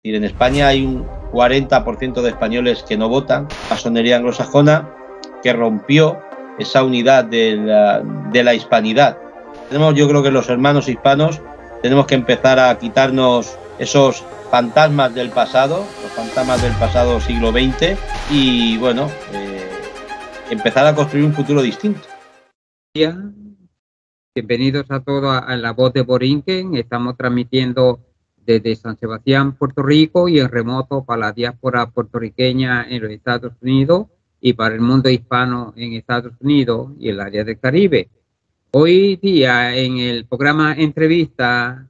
decir, en España hay un 40% de españoles que no votan, masonería anglosajona, que rompió esa unidad de la hispanidad. Yo creo que los hermanos hispanos tenemos que empezar a quitarnos esos fantasmas del pasado, los fantasmas del pasado siglo XX y, bueno, empezar a construir un futuro distinto. Bienvenidos a todos a La Voz de Borinquen. Estamos transmitiendo desde San Sebastián, Puerto Rico, y en remoto para la diáspora puertorriqueña en los Estados Unidos y para el mundo hispano en Estados Unidos y el área del Caribe. Hoy día en el programa Entrevista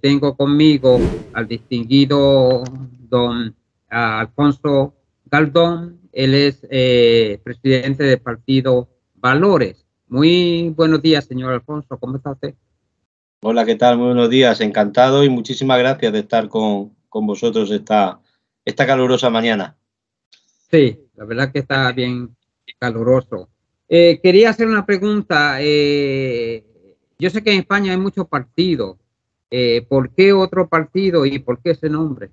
tengo conmigo al distinguido don Alfonso Galdón. Él es presidente del partido Valores. Muy buenos días, señor Alfonso. ¿Cómo está usted? Hola, ¿qué tal? Muy buenos días. Encantado y muchísimas gracias de estar con vosotros esta calurosa mañana. Sí, la verdad que está bien caluroso. Quería hacer una pregunta. Yo sé que en España hay muchos partidos. ¿Por qué otro partido y por qué ese nombre?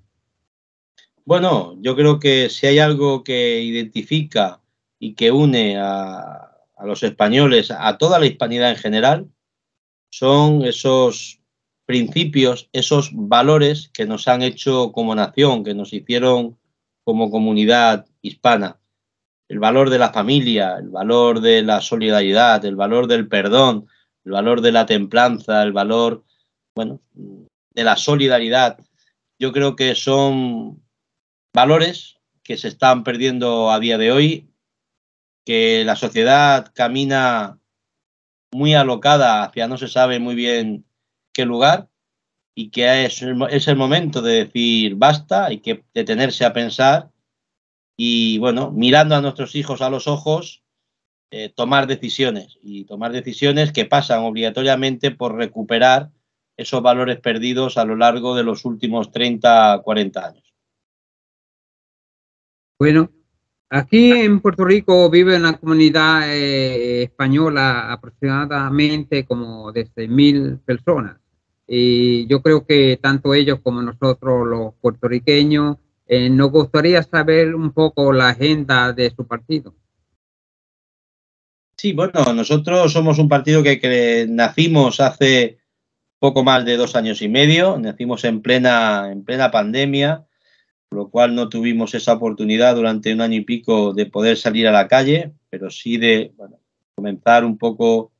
Bueno, yo creo que si hay algo que identifica y que une a los españoles, a toda la hispanidad en general, son esos principios, esos valores que nos han hecho como nación, que nos hicieron como comunidad hispana. El valor de la familia, el valor de la solidaridad, el valor del perdón, el valor de la templanza, el valor, bueno, de la solidaridad. Yo creo que son valores que se están perdiendo a día de hoy, que la sociedad camina muy alocada hacia no se sabe muy bien qué lugar y que es el momento de decir basta, hay que detenerse a pensar y, bueno, mirando a nuestros hijos a los ojos, tomar decisiones que pasan obligatoriamente por recuperar esos valores perdidos a lo largo de los últimos 30, 40 años. Bueno, aquí en Puerto Rico vive una comunidad española aproximadamente como de 6.000 personas. Y yo creo que tanto ellos como nosotros, los puertorriqueños, nos gustaría saber un poco la agenda de su partido. Sí, bueno, nosotros somos un partido que nacimos hace poco más de 2 años y medio, nacimos en plena pandemia, por lo cual no tuvimos esa oportunidad durante 1 año y pico de poder salir a la calle, pero sí de, bueno, comenzar un poco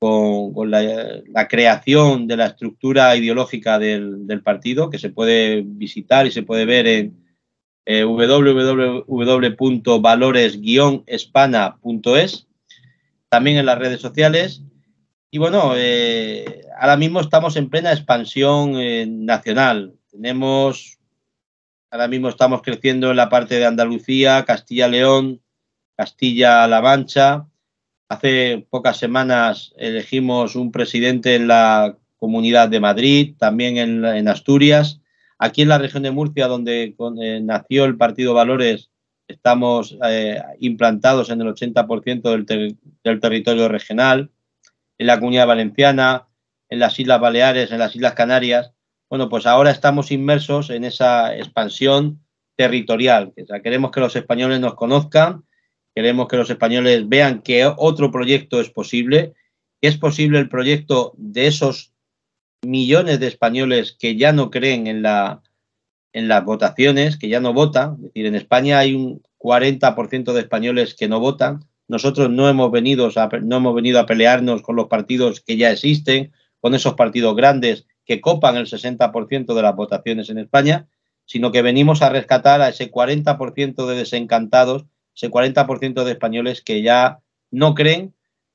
con la creación de la estructura ideológica del partido, que se puede visitar y se puede ver en www.valores-espana.es, también en las redes sociales. Y bueno, ahora mismo estamos en plena expansión nacional. Ahora mismo estamos creciendo en la parte de Andalucía, Castilla-León, Castilla-La Mancha. Hace pocas semanas elegimos un presidente en la Comunidad de Madrid, también en Asturias. Aquí en la región de Murcia, donde nació el Partido Valores, estamos implantados en el 80% del territorio regional. En la Comunidad Valenciana, en las Islas Baleares, en las Islas Canarias. Bueno, pues ahora estamos inmersos en esa expansión territorial. O sea, queremos que los españoles nos conozcan, queremos que los españoles vean que otro proyecto es posible, que es posible el proyecto de esos millones de españoles que ya no creen en las votaciones, que ya no votan. Es decir, en España hay un 40% de españoles que no votan. Nosotros no hemos venido a pelearnos con los partidos que ya existen, con esos partidos grandes que copan el 60% de las votaciones en España, sino que venimos a rescatar a ese 40% de desencantados, ese 40% de españoles que ya no creen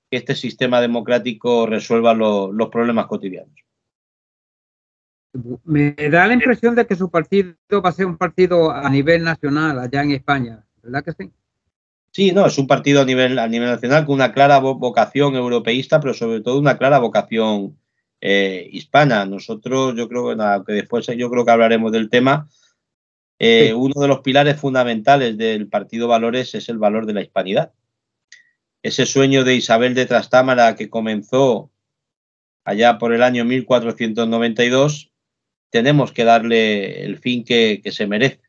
que este sistema democrático resuelva los problemas cotidianos. Me da la impresión de que su partido va a ser un partido a nivel nacional allá en España, ¿verdad que sí? Sí, no, es un partido a nivel nacional con una clara vocación europeísta, pero sobre todo una clara vocación hispana. Nosotros, yo creo que después yo creo que hablaremos del tema. Sí. Uno de los pilares fundamentales del Partido Valores es el valor de la hispanidad. Ese sueño de Isabel de Trastámara que comenzó allá por el año 1492 tenemos que darle el fin que se merece.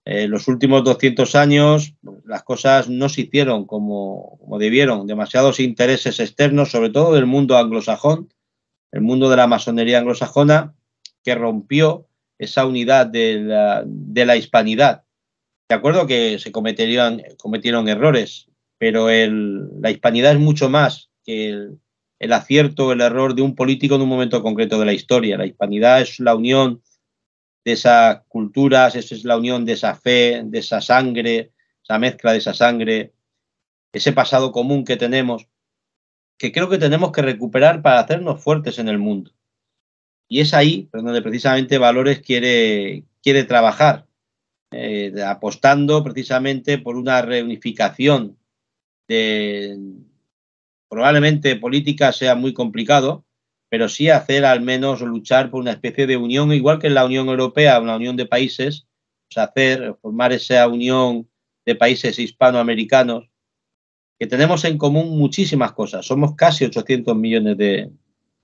Los últimos 200 años las cosas no se hicieron como debieron, demasiados intereses externos, sobre todo del mundo anglosajón, el mundo de la masonería anglosajona, que rompió esa unidad de la hispanidad. De acuerdo que se cometieron errores, pero la hispanidad es mucho más que el acierto o el error de un político en un momento concreto de la historia. La hispanidad es la unión de esas culturas, es la unión de esa fe, de esa sangre, esa mezcla de esa sangre, ese pasado común que tenemos, que creo que tenemos que recuperar para hacernos fuertes en el mundo. Y es ahí donde precisamente Valores quiere trabajar, apostando precisamente por una reunificación probablemente política sea muy complicado, pero sí hacer al menos luchar por una especie de unión, igual que en la Unión Europea, una unión de países, pues formar esa unión de países hispanoamericanos, que tenemos en común muchísimas cosas. Somos casi 800 millones de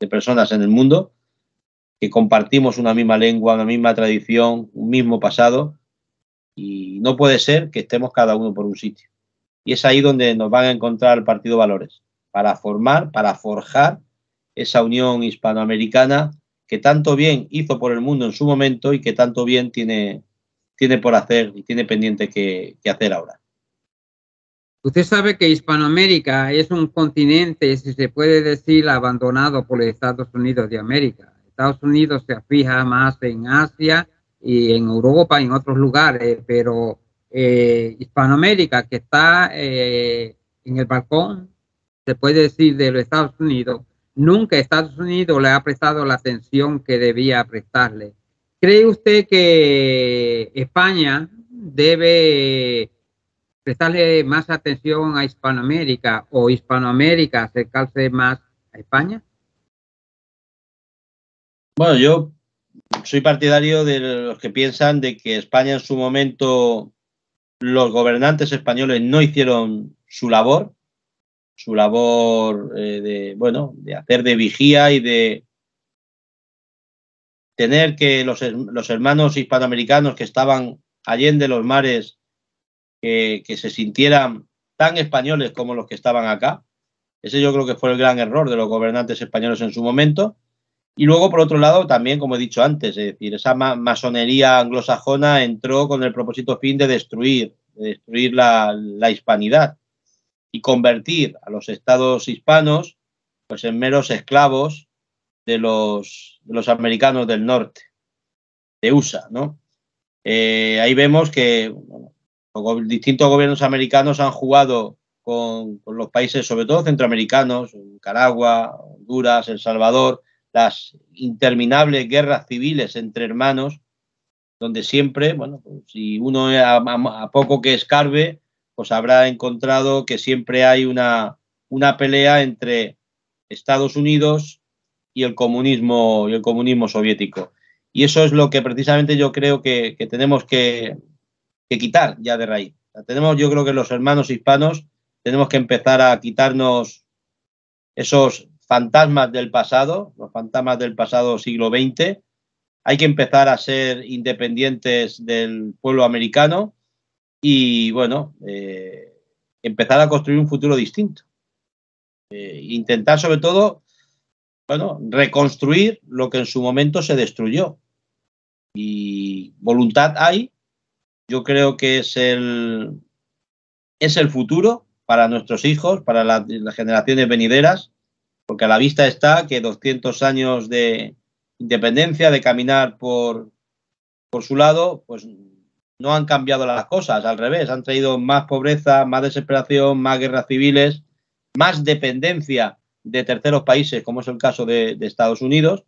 personas en el mundo que compartimos una misma lengua, una misma tradición, un mismo pasado, y no puede ser que estemos cada uno por un sitio. Y es ahí donde nos van a encontrar el Partido Valores, para formar, para forjar esa unión hispanoamericana que tanto bien hizo por el mundo en su momento y que tanto bien tiene por hacer y tiene pendiente que hacer ahora. Usted sabe que Hispanoamérica es un continente, si se puede decir, abandonado por los Estados Unidos de América. Estados Unidos se fija más en Asia y en Europa y en otros lugares, pero Hispanoamérica, que está en el balcón, se puede decir, de los Estados Unidos, nunca Estados Unidos le ha prestado la atención que debía prestarle. ¿Cree usted que España debe prestarle más atención a Hispanoamérica o Hispanoamérica acercarse más a España? Bueno, yo soy partidario de los que piensan de que España en su momento, los gobernantes españoles no hicieron su labor de hacer de vigía y de tener que los hermanos hispanoamericanos que estaban allende los mares que se sintieran tan españoles como los que estaban acá. Ese yo creo que fue el gran error de los gobernantes españoles en su momento. Y luego, por otro lado, también, como he dicho antes, es decir, esa masonería anglosajona entró con el propósito fin de destruir la hispanidad y convertir a los estados hispanos pues en meros esclavos de los americanos del norte, de USA, ¿no? Ahí vemos que los distintos gobiernos americanos han jugado con los países, sobre todo centroamericanos, Nicaragua, Honduras, El Salvador, las interminables guerras civiles entre hermanos, donde siempre, bueno, pues si uno a poco que escarbe, pues habrá encontrado que siempre hay una pelea entre Estados Unidos y el comunismo soviético. Y eso es lo que precisamente yo creo que tenemos que quitar ya de raíz. Yo creo que los hermanos hispanos tenemos que empezar a quitarnos esos fantasmas del pasado, los fantasmas del pasado siglo XX. Hay que empezar a ser independientes del pueblo americano y, bueno, empezar a construir un futuro distinto. Intentar, sobre todo, bueno, reconstruir lo que en su momento se destruyó. Y voluntad hay. Yo creo que es el futuro para nuestros hijos, para las generaciones venideras, porque a la vista está que 200 años de independencia, de caminar por su lado, pues no han cambiado las cosas, al revés, han traído más pobreza, más desesperación, más guerras civiles, más dependencia de terceros países, como es el caso de Estados Unidos.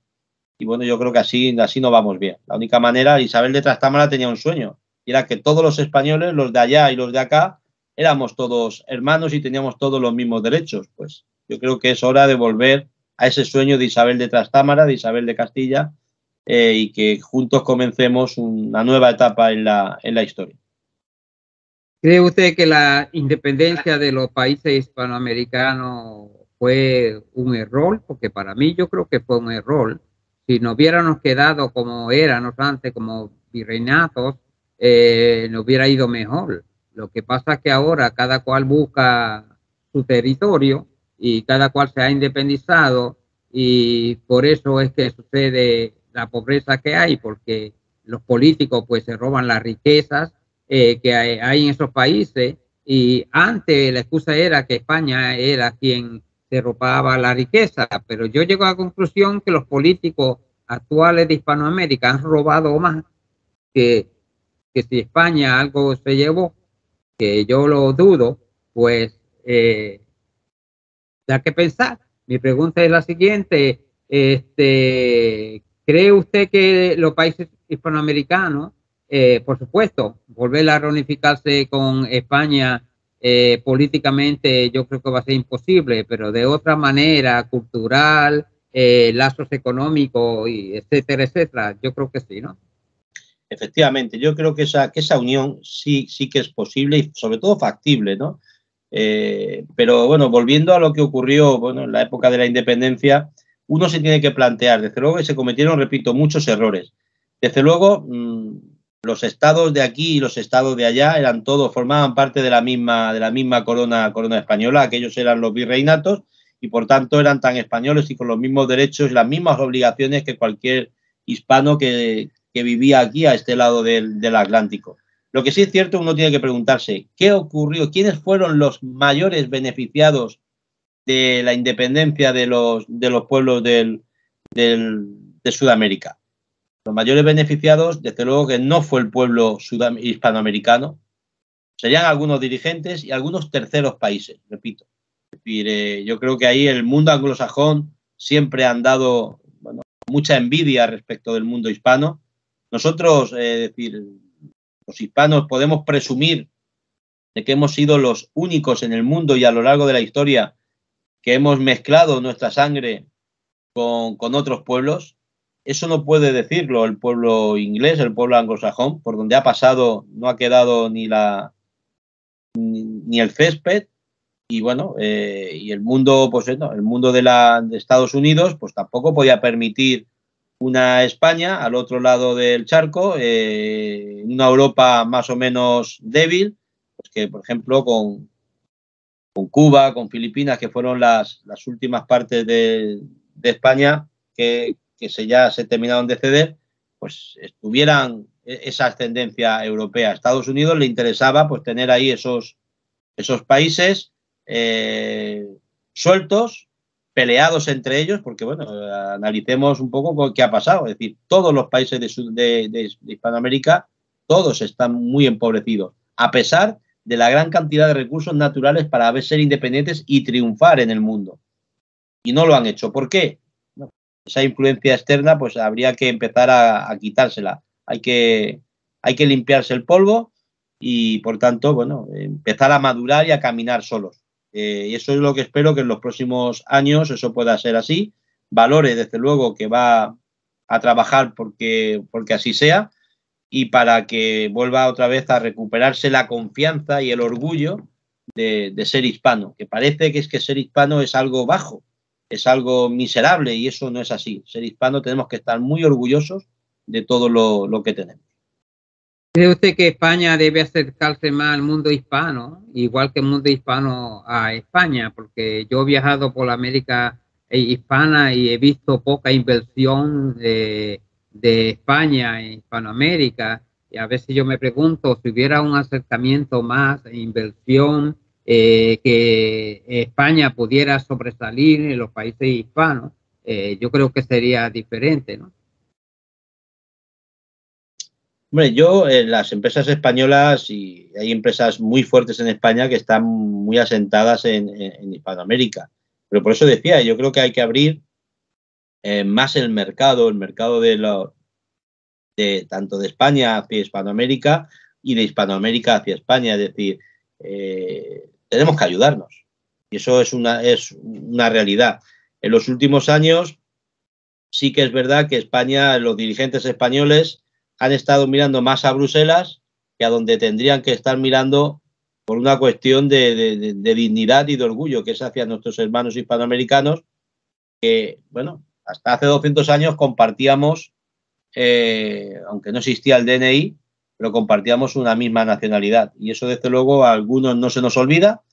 Y bueno, yo creo que así no vamos bien. La única manera, Isabel de Trastámara tenía un sueño, y era que todos los españoles, los de allá y los de acá, éramos todos hermanos y teníamos todos los mismos derechos. Pues yo creo que es hora de volver a ese sueño de Isabel de Trastámara, de Isabel de Castilla, y que juntos comencemos una nueva etapa en la historia. ¿Cree usted que la independencia de los países hispanoamericanos fue un error? Porque para mí yo creo que fue un error. si nos hubiéramos quedado como éramos antes, como virreinatos, nos hubiera ido mejor. Lo que pasa es que ahora cada cual busca su territorio y cada cual se ha independizado, y por eso es que sucede la pobreza que hay, porque los políticos pues se roban las riquezas que hay en esos países, y antes la excusa era que España era quien se robaba la riqueza, pero yo llego a la conclusión que los políticos actuales de Hispanoamérica han robado más que, que si España algo se llevó, que yo lo dudo, pues da que pensar. Mi pregunta es la siguiente: ¿cree usted que los países hispanoamericanos, por supuesto, volver a reunificarse con España políticamente, yo creo que va a ser imposible, pero de otra manera, cultural, lazos económicos, y etcétera, etcétera, yo creo que sí, ¿no? Efectivamente, yo creo que esa unión sí que es posible y sobre todo factible, ¿no? Pero bueno, volviendo a lo que ocurrió, bueno, en la época de la independencia, uno se tiene que plantear, desde luego que se cometieron, repito, muchos errores. Desde luego, los estados de aquí y los estados de allá eran todos, formaban parte de la misma corona española. Aquellos eran los virreinatos y por tanto eran tan españoles y con los mismos derechos y las mismas obligaciones que cualquier hispano que vivía aquí a este lado del Atlántico. Lo que sí es cierto, uno tiene que preguntarse, ¿qué ocurrió? ¿Quiénes fueron los mayores beneficiados de la independencia de los pueblos de Sudamérica? Los mayores beneficiados, desde luego que no fue el pueblo hispanoamericano, serían algunos dirigentes y algunos terceros países, repito. Es decir, yo creo que ahí el mundo anglosajón siempre han dado, bueno, mucha envidia respecto del mundo hispano. Nosotros, decir, los hispanos podemos presumir de que hemos sido los únicos en el mundo y a lo largo de la historia que hemos mezclado nuestra sangre con otros pueblos. Eso no puede decirlo el pueblo inglés, el pueblo anglosajón, por donde ha pasado no ha quedado ni el césped. Y bueno, y el mundo, pues no, el mundo de Estados Unidos, pues tampoco podía permitir una España al otro lado del charco, una Europa más o menos débil, pues que por ejemplo con Cuba, con Filipinas, que fueron las últimas partes de España que ya se terminaron de ceder, pues tuvieran esa ascendencia europea. A Estados Unidos le interesaba pues tener ahí esos países sueltos, peleados entre ellos, porque bueno, analicemos un poco qué ha pasado. Es decir, todos los países de Hispanoamérica, todos están muy empobrecidos, a pesar de la gran cantidad de recursos naturales para ser independientes y triunfar en el mundo. Y no lo han hecho. ¿Por qué? No, esa influencia externa, pues habría que empezar a quitársela. Hay que limpiarse el polvo y, por tanto, bueno, empezar a madurar y a caminar solos. Y eso es lo que espero que en los próximos años eso pueda ser así. Valore, desde luego, que va a trabajar porque así sea, y para que vuelva otra vez a recuperarse la confianza y el orgullo de ser hispano, que parece que ser hispano es algo bajo, es algo miserable, y eso no es así. Ser hispano tenemos que estar muy orgullosos de todo lo que tenemos. ¿Cree usted que España debe acercarse más al mundo hispano, igual que el mundo hispano a España? Porque yo he viajado por la América hispana y he visto poca inversión de España en Hispanoamérica, y a veces yo me pregunto si hubiera un acercamiento más, inversión, que España pudiera sobresalir en los países hispanos, yo creo que sería diferente, ¿no? Hombre, yo, las empresas españolas, y hay empresas muy fuertes en España que están muy asentadas en Hispanoamérica. Pero por eso decía, yo creo que hay que abrir más el mercado tanto de España hacia Hispanoamérica y de Hispanoamérica hacia España. Es decir, tenemos que ayudarnos. Y eso es una realidad. En los últimos años sí que es verdad que España, los dirigentes españoles han estado mirando más a Bruselas que a donde tendrían que estar mirando por una cuestión de dignidad y de orgullo, que es hacia nuestros hermanos hispanoamericanos, que, bueno, hasta hace 200 años compartíamos, aunque no existía el DNI, pero compartíamos una misma nacionalidad. Y eso, desde luego, a algunos no se nos olvida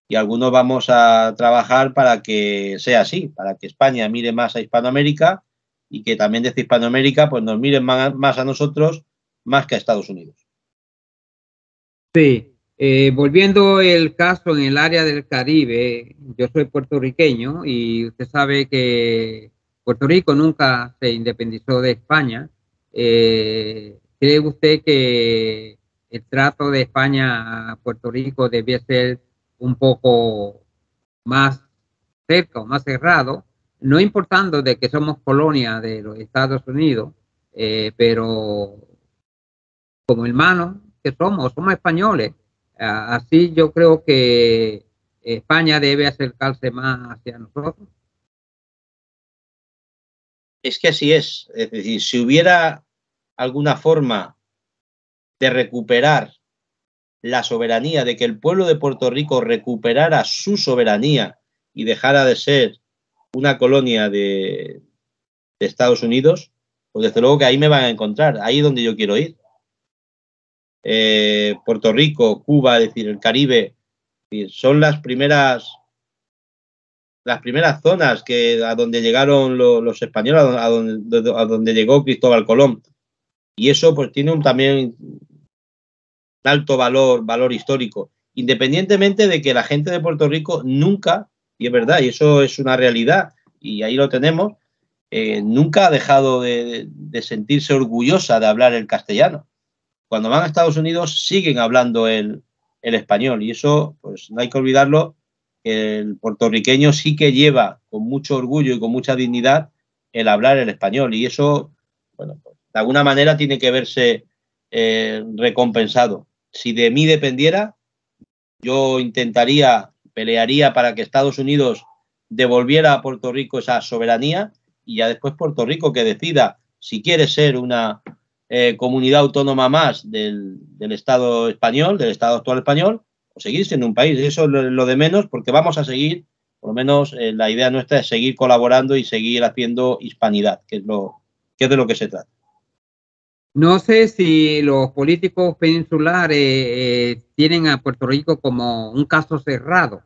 y a algunos vamos a trabajar para que sea así, para que España mire más a Hispanoamérica y que también desde Hispanoamérica pues nos miren más a nosotros, más que a Estados Unidos. Sí, volviendo el caso en el área del Caribe, yo soy puertorriqueño y usted sabe que Puerto Rico nunca se independizó de España. ¿Cree usted que el trato de España a Puerto Rico debía ser un poco más cerca o más cerrado, no importando de que somos colonia de los Estados Unidos, pero como hermanos que somos españoles? Así yo creo que España debe acercarse más hacia nosotros. Es que así es decir, si hubiera alguna forma de recuperar la soberanía, de que el pueblo de Puerto Rico recuperara su soberanía y dejara de ser una colonia de Estados Unidos, pues desde luego que ahí me van a encontrar, ahí es donde yo quiero ir. Puerto Rico, Cuba, es decir, el Caribe, son las primeras zonas a donde llegaron los españoles, a donde llegó Cristóbal Colón. Y eso pues tiene también un alto valor histórico, independientemente de que la gente de Puerto Rico nunca, y es verdad, y eso es una realidad, y ahí lo tenemos, nunca ha dejado de sentirse orgullosa de hablar el castellano. Cuando van a Estados Unidos siguen hablando el español, y eso pues no hay que olvidarlo. El puertorriqueño sí que lleva con mucho orgullo y con mucha dignidad el hablar el español, y eso, bueno, pues, de alguna manera tiene que verse recompensado. Si de mí dependiera, yo pelearía para que Estados Unidos devolviera a Puerto Rico esa soberanía, y ya después Puerto Rico que decida si quiere ser una comunidad autónoma más del Estado español, del Estado actual español, o seguir siendo un país. Eso es lo de menos, porque vamos a seguir, por lo menos la idea nuestra es seguir colaborando y seguir haciendo hispanidad, que es de lo que se trata. No sé si los políticos peninsulares tienen a Puerto Rico como un caso cerrado,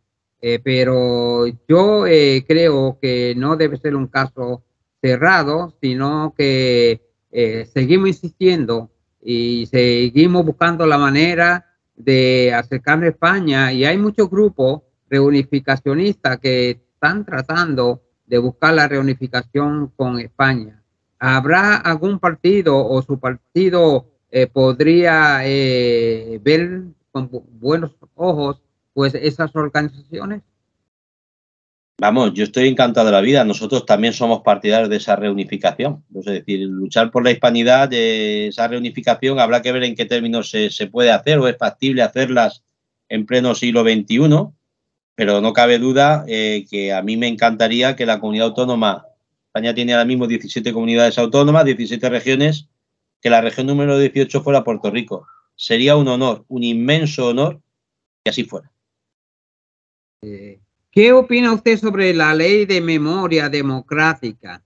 pero yo creo que no debe ser un caso cerrado, sino que seguimos insistiendo y seguimos buscando la manera de acercarnos a España, y hay muchos grupos reunificacionistas que están tratando de buscar la reunificación con España. ¿Habrá algún partido o su partido podría ver con buenos ojos pues esas organizaciones? Vamos, yo estoy encantado de la vida. Nosotros también somos partidarios de esa reunificación. Es decir, luchar por la hispanidad, esa reunificación, habrá que ver en qué términos se puede hacer o es factible hacerlas en pleno siglo XXI, pero no cabe duda que a mí me encantaría que la comunidad autónoma, España tiene ahora mismo 17 comunidades autónomas, 17 regiones, que la región número 18 fuera Puerto Rico. Sería un honor, un inmenso honor que así fuera. ¿Qué opina usted sobre la ley de memoria democrática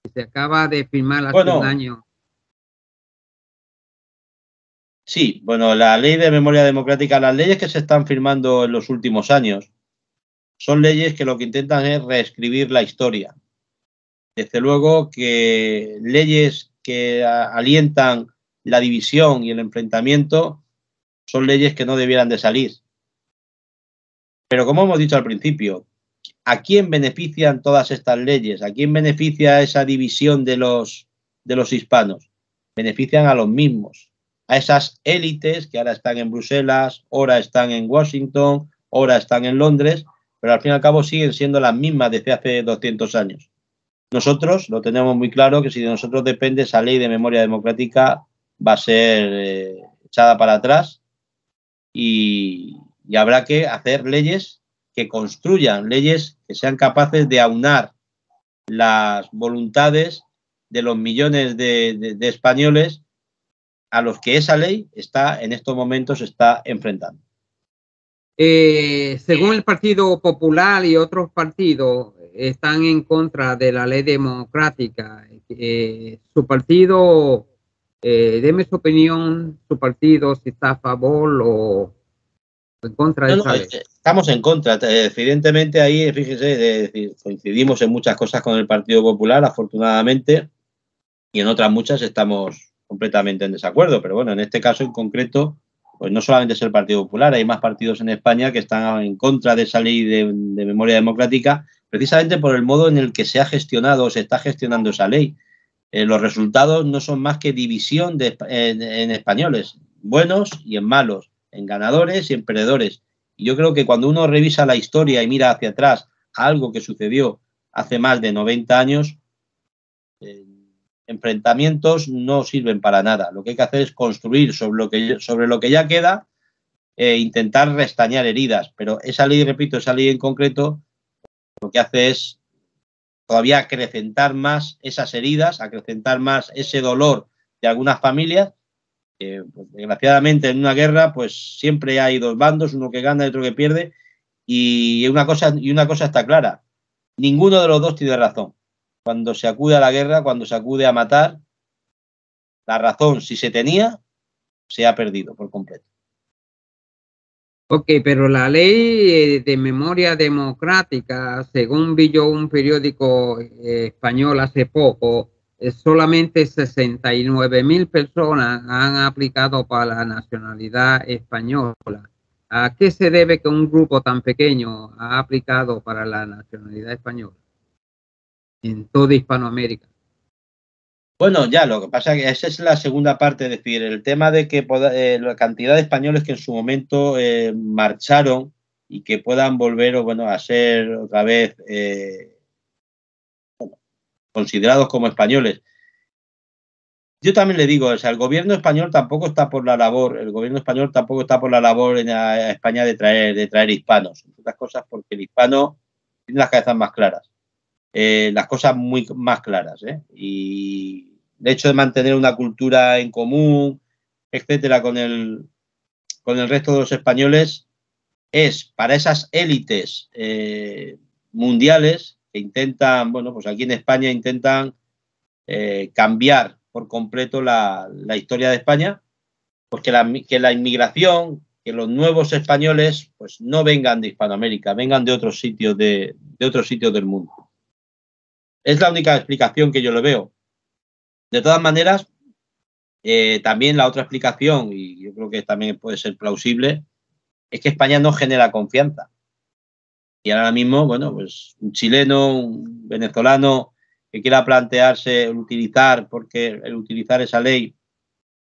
que se acaba de firmar hace un año? Sí, bueno, la ley de memoria democrática, las leyes que se están firmando en los últimos años, son leyes que lo que intentan es reescribir la historia. Desde luego que leyes que alientan la división y el enfrentamiento son leyes que no debieran de salir. Pero como hemos dicho al principio, ¿a quién benefician todas estas leyes? ¿A quién beneficia esa división de los hispanos? Benefician a los mismos, a esas élites que ahora están en Bruselas, ahora están en Washington, ahora están en Londres, pero al fin y al cabo siguen siendo las mismas desde hace 200 años. Nosotros lo tenemos muy claro, que si de nosotros depende, esa ley de memoria democrática va a ser echada para atrás, y habrá que hacer leyes que construyan, leyes que sean capaces de aunar las voluntades de los millones de españoles a los que esa ley está en estos momentos está enfrentando. Según el Partido Popular y otros partidos están en contra de la ley democrática. Su partido, deme su opinión, su partido, si está a favor o en contra de esa ley. Estamos en contra. Evidentemente ahí, fíjese, coincidimos en muchas cosas con el Partido Popular, afortunadamente, y en otras muchas estamos completamente en desacuerdo. Pero bueno, en este caso en concreto, pues no solamente es el Partido Popular, hay más partidos en España que están en contra de esa ley de memoria democrática, precisamente por el modo en el que se ha gestionado o se está gestionando esa ley. Los resultados no son más que división en españoles, buenos y en malos, en ganadores y en perdedores. Y yo creo que cuando uno revisa la historia y mira hacia atrás algo que sucedió hace más de 90 años, enfrentamientos no sirven para nada. Lo que hay que hacer es construir sobre lo que ya queda e intentar restañar heridas. Pero esa ley, repito, esa ley en concreto, lo que hace es todavía acrecentar más esas heridas, acrecentar más ese dolor de algunas familias. Pues, desgraciadamente en una guerra pues siempre hay dos bandos, uno que gana y otro que pierde, y una cosa está clara: ninguno de los dos tiene razón. Cuando se acude a la guerra, cuando se acude a matar, la razón, si se tenía, se ha perdido por completo. Ok, pero la ley de memoria democrática, según vi yo un periódico español hace poco, solamente 69,000 personas han aplicado para la nacionalidad española. ¿A qué se debe que un grupo tan pequeño ha aplicado para la nacionalidad española en toda Hispanoamérica? Bueno, ya, lo que pasa es que esa es la segunda parte, es decir, el tema de que la cantidad de españoles que en su momento marcharon y que puedan volver a ser otra vez considerados como españoles. Yo también le digo, o sea, el gobierno español tampoco está por la labor en España de traer hispanos, entre otras cosas porque el hispano tiene las cabezas más claras, las cosas muy más claras, y el hecho de mantener una cultura en común, etcétera, con el resto de los españoles, es para esas élites mundiales que intentan, pues aquí en España intentan cambiar por completo la historia de España, pues que la inmigración, que los nuevos españoles pues no vengan de Hispanoamérica, vengan de otros sitios de otros sitios del mundo. Es la única explicación que yo le veo. De todas maneras, también la otra explicación, y yo creo que también puede ser plausible, es que España no genera confianza. Y ahora mismo, pues un chileno, un venezolano que quiera plantearse utilizar esa ley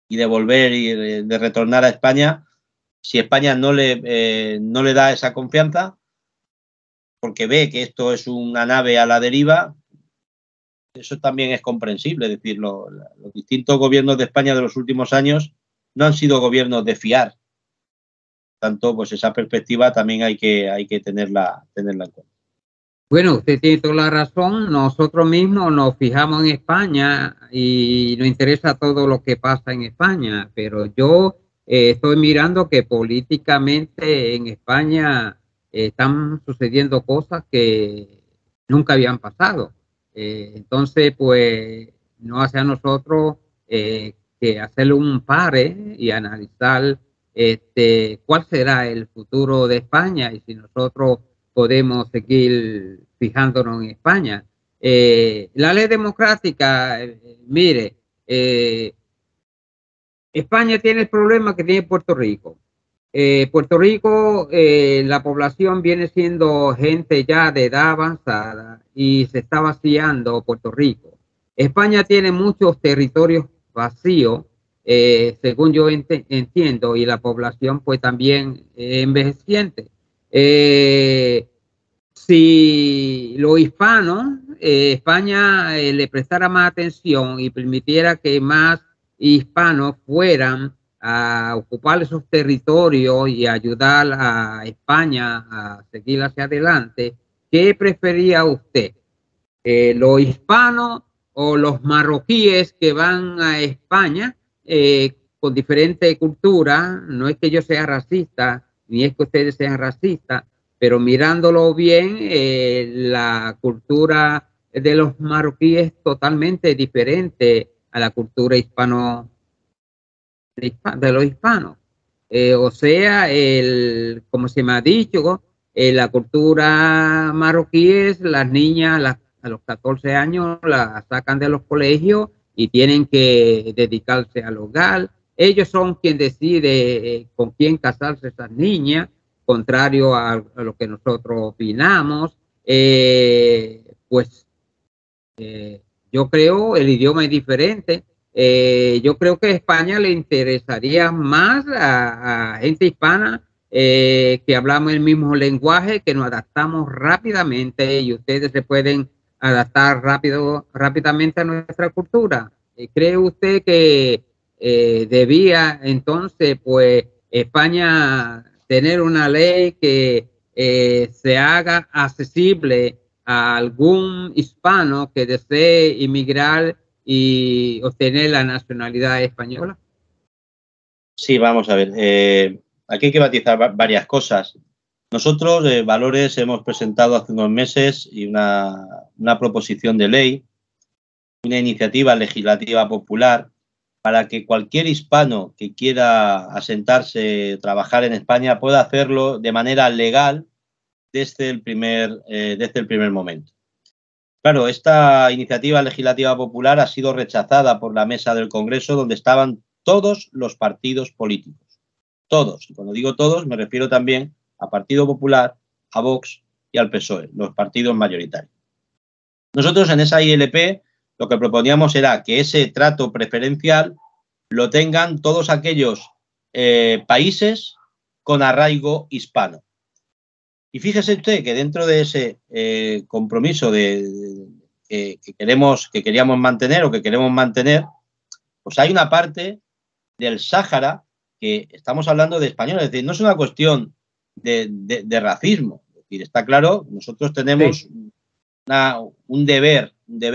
y de volver y de retornar a España, si España no le da esa confianza, porque ve que esto es una nave a la deriva, eso también es comprensible. Es decir, los distintos gobiernos de España de los últimos años no han sido gobiernos de fiar. Tanto, pues esa perspectiva también hay que tenerla en cuenta. Bueno, usted tiene toda la razón. Nosotros mismos nos fijamos en España y nos interesa todo lo que pasa en España, pero yo estoy mirando que políticamente en España están sucediendo cosas que nunca habían pasado. Entonces, pues, no hace a nosotros que hacerle un pare y analizar cuál será el futuro de España y si nosotros podemos seguir fijándonos en España. La ley democrática, mire, España tiene el problema que tiene Puerto Rico. Puerto Rico, la población viene siendo gente ya de edad avanzada y se está vaciando Puerto Rico. España tiene muchos territorios vacíos, según yo entiendo, y la población pues también envejeciente. Si los hispanos, España le prestara más atención y permitiera que más hispanos fueran a ocupar esos territorios y ayudar a España a seguir hacia adelante, ¿qué prefería usted? ¿Los hispanos o los marroquíes que van a España con diferentes culturas? No es que yo sea racista, ni es que ustedes sean racistas, pero mirándolo bien, la cultura de los marroquíes es totalmente diferente a la cultura de los hispanos. O sea, como se me ha dicho, la cultura marroquí es las niñas a los 14 años las sacan de los colegios y tienen que dedicarse al hogar. Ellos son quien decide con quién casarse esas niñas, contrario a lo que nosotros opinamos. Pues yo creo el idioma es diferente. Yo creo que a España le interesaría más a gente hispana que hablamos el mismo lenguaje, que nos adaptamos rápidamente y ustedes se pueden adaptar rápidamente a nuestra cultura. ¿Cree usted que debía entonces, pues, España tener una ley que se haga accesible a algún hispano que desee inmigrar y obtener la nacionalidad española? Sí, vamos a ver. Aquí hay que matizar varias cosas. Nosotros, Valores, hemos presentado hace unos meses una proposición de ley, una iniciativa legislativa popular para que cualquier hispano que quiera asentarse, trabajar en España, pueda hacerlo de manera legal desde el primer momento. Claro, esta iniciativa legislativa popular ha sido rechazada por la mesa del Congreso, donde estaban todos los partidos políticos. Todos. Y cuando digo todos, me refiero también a Partido Popular, a Vox y al PSOE, los partidos mayoritarios. Nosotros en esa ILP lo que proponíamos era que ese trato preferencial lo tengan todos aquellos países con arraigo hispano. Y fíjese usted que dentro de ese compromiso que queríamos mantener o que queremos mantener, pues hay una parte del Sáhara que estamos hablando de españoles. Es decir, no es una cuestión de racismo. Es decir, está claro, nosotros tenemos un deber,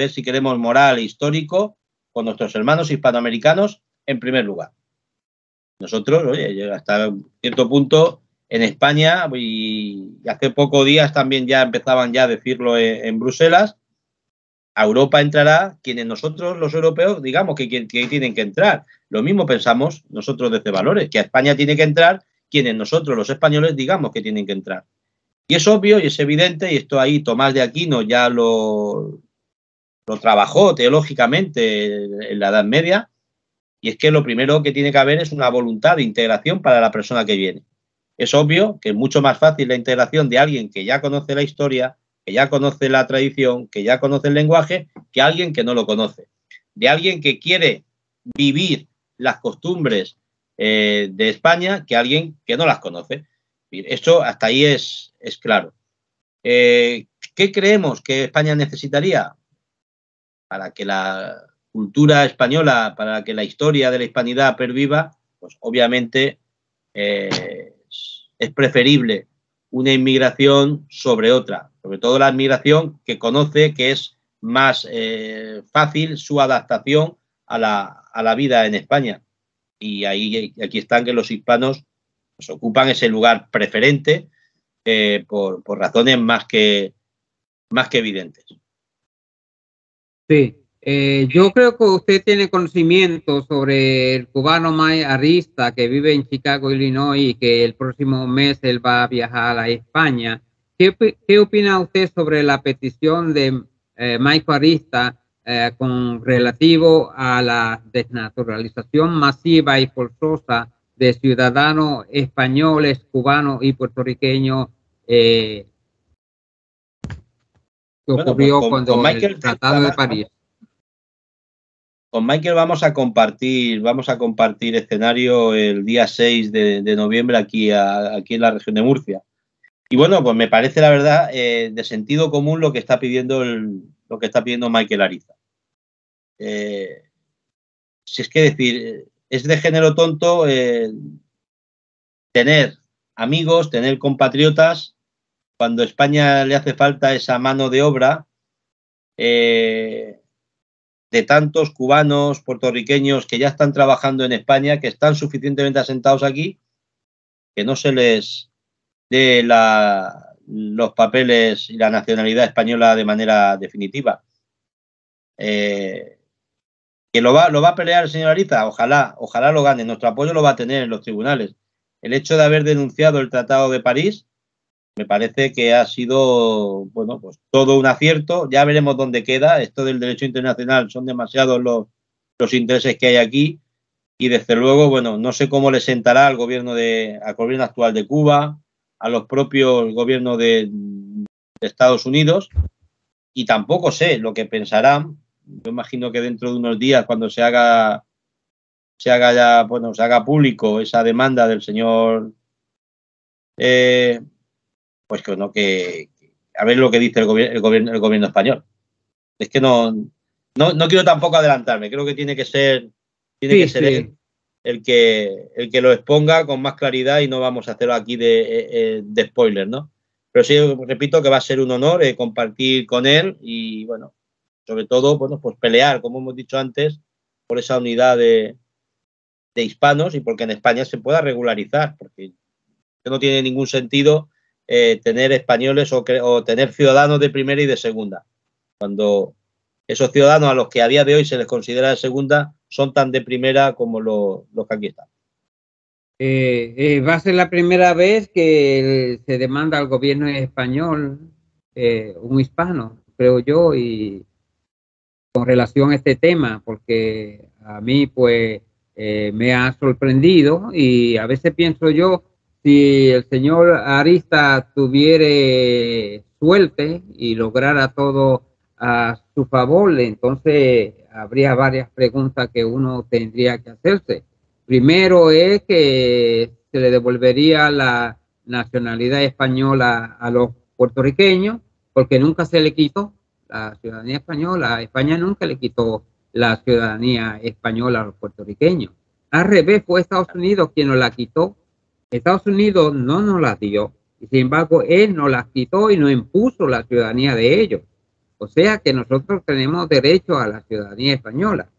si queremos, moral e histórico con nuestros hermanos hispanoamericanos en primer lugar. Nosotros, oye, hasta cierto punto, en España, y hace pocos días también ya empezaban ya a decirlo en Bruselas, a Europa entrará quienes nosotros, los europeos, digamos que tienen que entrar. Lo mismo pensamos nosotros desde Valores, que a España tiene que entrar quienes nosotros, los españoles, digamos que tienen que entrar. Y es obvio y es evidente, y esto ahí Tomás de Aquino ya lo trabajó teológicamente en la Edad Media, y es que lo primero que tiene que haber es una voluntad de integración para la persona que viene. Es obvio que es mucho más fácil la integración de alguien que ya conoce la historia, que ya conoce la tradición, que ya conoce el lenguaje, que alguien que no lo conoce. De alguien que quiere vivir las costumbres de España, que alguien que no las conoce. Esto hasta ahí es claro. ¿Qué creemos que España necesitaría para que la cultura española, para que la historia de la hispanidad perviva? Pues obviamente es preferible una inmigración sobre otra, sobre todo la inmigración que conoce que es más fácil su adaptación a la vida en España. Y aquí están que los hispanos pues, ocupan ese lugar preferente por razones más que evidentes. Sí, yo creo que usted tiene conocimiento sobre el cubano Mike Arista que vive en Chicago, Illinois, y que el próximo mes él va a viajar a España. ¿Qué opina usted sobre la petición de Mike Arista con relativo a la desnaturalización masiva y forzosa de ciudadanos españoles, cubanos y puertorriqueños que ocurrió pues cuando el Tratado de París? Con Michael vamos a compartir escenario el día 6 de noviembre aquí en la región de Murcia. Y bueno, pues me parece la verdad de sentido común lo que está pidiendo Michael Ariza. Si es que decir, es de género tonto tener amigos, tener compatriotas, cuando a España le hace falta esa mano de obra de tantos cubanos, puertorriqueños que ya están trabajando en España, que están suficientemente asentados aquí que no se les dé los papeles y la nacionalidad española de manera definitiva. ¿Que lo va a pelear el señor Ariza? Ojalá lo gane. Nuestro apoyo lo va a tener en los tribunales. El hecho de haber denunciado el Tratado de París me parece que ha sido, bueno, pues todo un acierto. Ya veremos dónde queda. Esto del derecho internacional son demasiados los intereses que hay aquí. Y desde luego, bueno, no sé cómo le sentará al gobierno actual de Cuba, a los propios gobiernos de Estados Unidos, y tampoco sé lo que pensarán. Yo imagino que dentro de unos días, cuando se haga público esa demanda del señor, pues que a ver lo que dice el gobierno español. Es que no quiero tampoco adelantarme. Creo que tiene que ser él el que lo exponga con más claridad, y no vamos a hacerlo aquí de spoiler, ¿no? Pero sí, repito que va a ser un honor compartir con él y, bueno, sobre todo, bueno, pues pelear, como hemos dicho antes, por esa unidad de hispanos, y porque en España se pueda regularizar, porque no tiene ningún sentido tener españoles o tener ciudadanos de primera y de segunda, cuando esos ciudadanos a los que a día de hoy se les considera de segunda son tan de primera como los que aquí están. Va a ser la primera vez que se demanda al gobierno español, un hispano, creo yo, y con relación a este tema, porque a mí pues me ha sorprendido, y a veces pienso yo, si el señor Ariza tuviera suerte y lograra todo a su favor, entonces habría varias preguntas que uno tendría que hacerse. Primero es que se le devolvería la nacionalidad española a los puertorriqueños, porque nunca se le quitó la ciudadanía española. España nunca le quitó la ciudadanía española a los puertorriqueños. Al revés, fue Estados Unidos quien nos la quitó. Estados Unidos no nos la dio, y sin embargo él nos la quitó y nos impuso la ciudadanía de ellos. O sea que nosotros tenemos derecho a la ciudadanía española.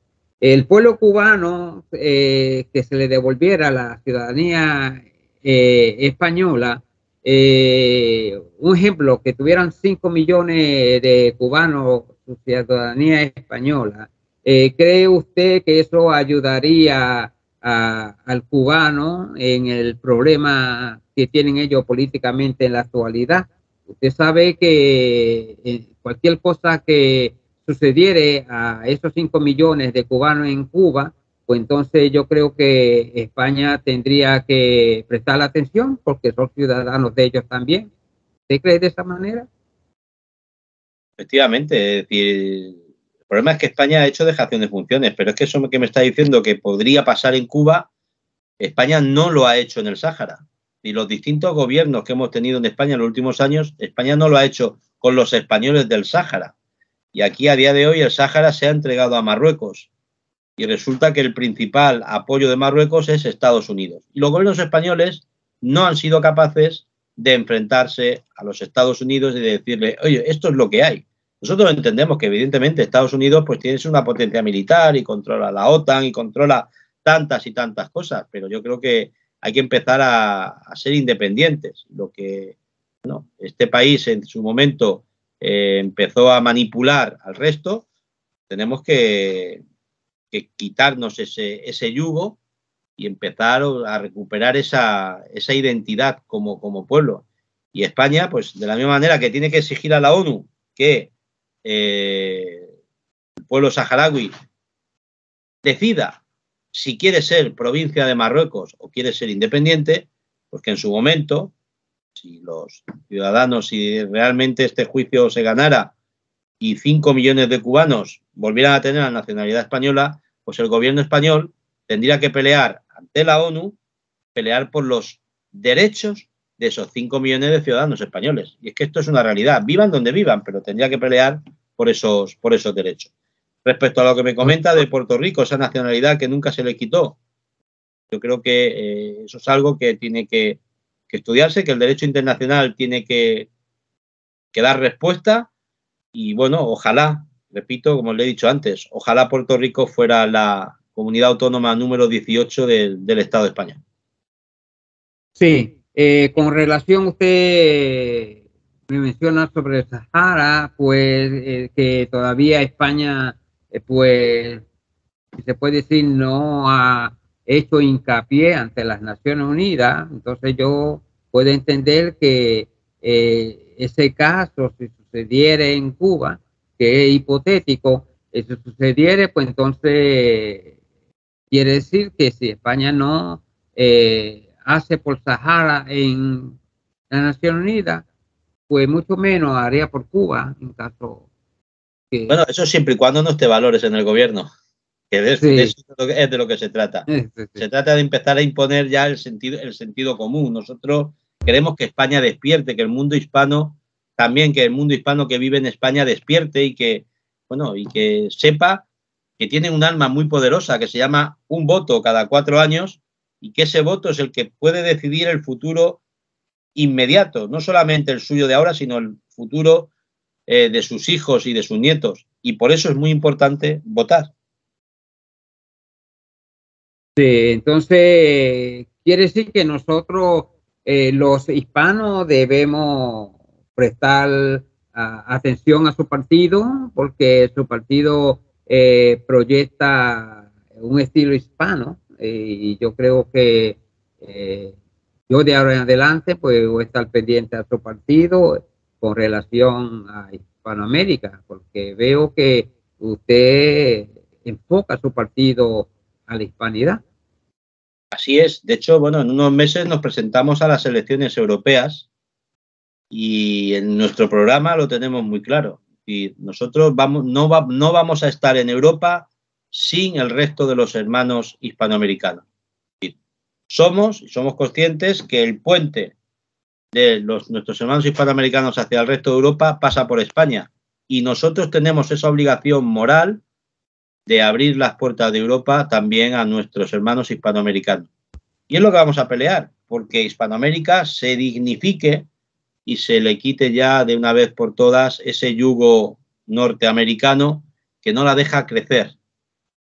El pueblo cubano, que se le devolviera la ciudadanía española, un ejemplo, que tuvieran 5 millones de cubanos su ciudadanía española, ¿cree usted que eso ayudaría al cubano en el problema que tienen ellos políticamente en la actualidad? Usted sabe que cualquier cosa que sucediere a esos 5 millones de cubanos en Cuba, pues entonces yo creo que España tendría que prestar atención, porque son ciudadanos de ellos también. ¿Usted cree de esa manera? Efectivamente, es decir, el problema es que España ha hecho dejación de funciones, pero es que eso que me está diciendo que podría pasar en Cuba, España no lo ha hecho en el Sáhara. Y los distintos gobiernos que hemos tenido en España en los últimos años, España no lo ha hecho con los españoles del Sáhara. Y aquí, a día de hoy, el Sáhara se ha entregado a Marruecos. Y resulta que el principal apoyo de Marruecos es Estados Unidos. Y los gobiernos españoles no han sido capaces de enfrentarse a los Estados Unidos y de decirle, oye, esto es lo que hay. Nosotros entendemos que, evidentemente, Estados Unidos pues tiene una potencia militar y controla la OTAN y controla tantas y tantas cosas, pero yo creo que hay que empezar a ser independientes. Lo que, bueno, este país en su momento empezó a manipular al resto, tenemos que quitarnos ese yugo y empezar a recuperar esa identidad como pueblo. Y España, pues de la misma manera que tiene que exigir a la ONU que el pueblo saharaui decida si quiere ser provincia de Marruecos o quiere ser independiente, pues que en su momento, si los ciudadanos, si realmente este juicio se ganara y 5 millones de cubanos volvieran a tener la nacionalidad española, pues el gobierno español tendría que pelear ante la ONU, pelear por los derechos de esos 5 millones de ciudadanos españoles. Y es que esto es una realidad, vivan donde vivan, pero tendría que pelear por esos derechos. Respecto a lo que me comenta de Puerto Rico, esa nacionalidad que nunca se le quitó, yo creo que eso es algo que tiene que estudiarse, que el derecho internacional tiene que dar respuesta. Y bueno, ojalá, repito, como le he dicho antes, ojalá Puerto Rico fuera la comunidad autónoma número 18 del Estado español. Sí, con relación usted me menciona sobre el Sahara, pues que todavía España, pues, si se puede decir, no ha hecho hincapié ante las Naciones Unidas. Entonces yo puedo entender que ese caso, si sucediera en Cuba, que es hipotético, si sucediera, pues entonces quiere decir que si España no hace por Sahara en la Nación Unida, pues mucho menos haría por Cuba, en caso Bueno, que... eso siempre y cuando no esté Valores en el gobierno, que de Sí, eso es de lo que se trata. sí, sí. Se trata de empezar a imponer ya el sentido común. Nosotros queremos que España despierte, que el mundo hispano, también que el mundo hispano que vive en España despierte y que, bueno, y que sepa que tiene un arma muy poderosa que se llama un voto cada 4 años y que ese voto es el que puede decidir el futuro inmediato, no solamente el suyo de ahora, sino el futuro de sus hijos y de sus nietos. Y por eso es muy importante votar. Sí, entonces quiere decir que nosotros, los hispanos, debemos prestar atención a su partido, porque su partido proyecta un estilo hispano, y yo creo que yo de ahora en adelante pues voy a estar pendiente a su partido con relación a Hispanoamérica, porque veo que usted enfoca su partido a la hispanidad. Así es. De hecho, bueno, en unos meses nos presentamos a las elecciones europeas y en nuestro programa lo tenemos muy claro. Y nosotros no vamos a estar en Europa sin el resto de los hermanos hispanoamericanos. Somos conscientes que el puente de nuestros hermanos hispanoamericanos hacia el resto de Europa pasa por España. Y nosotros tenemos esa obligación moral de abrir las puertas de Europa también a nuestros hermanos hispanoamericanos. Y es lo que vamos a pelear, porque Hispanoamérica se dignifique y se le quite ya de una vez por todas ese yugo norteamericano que no la deja crecer.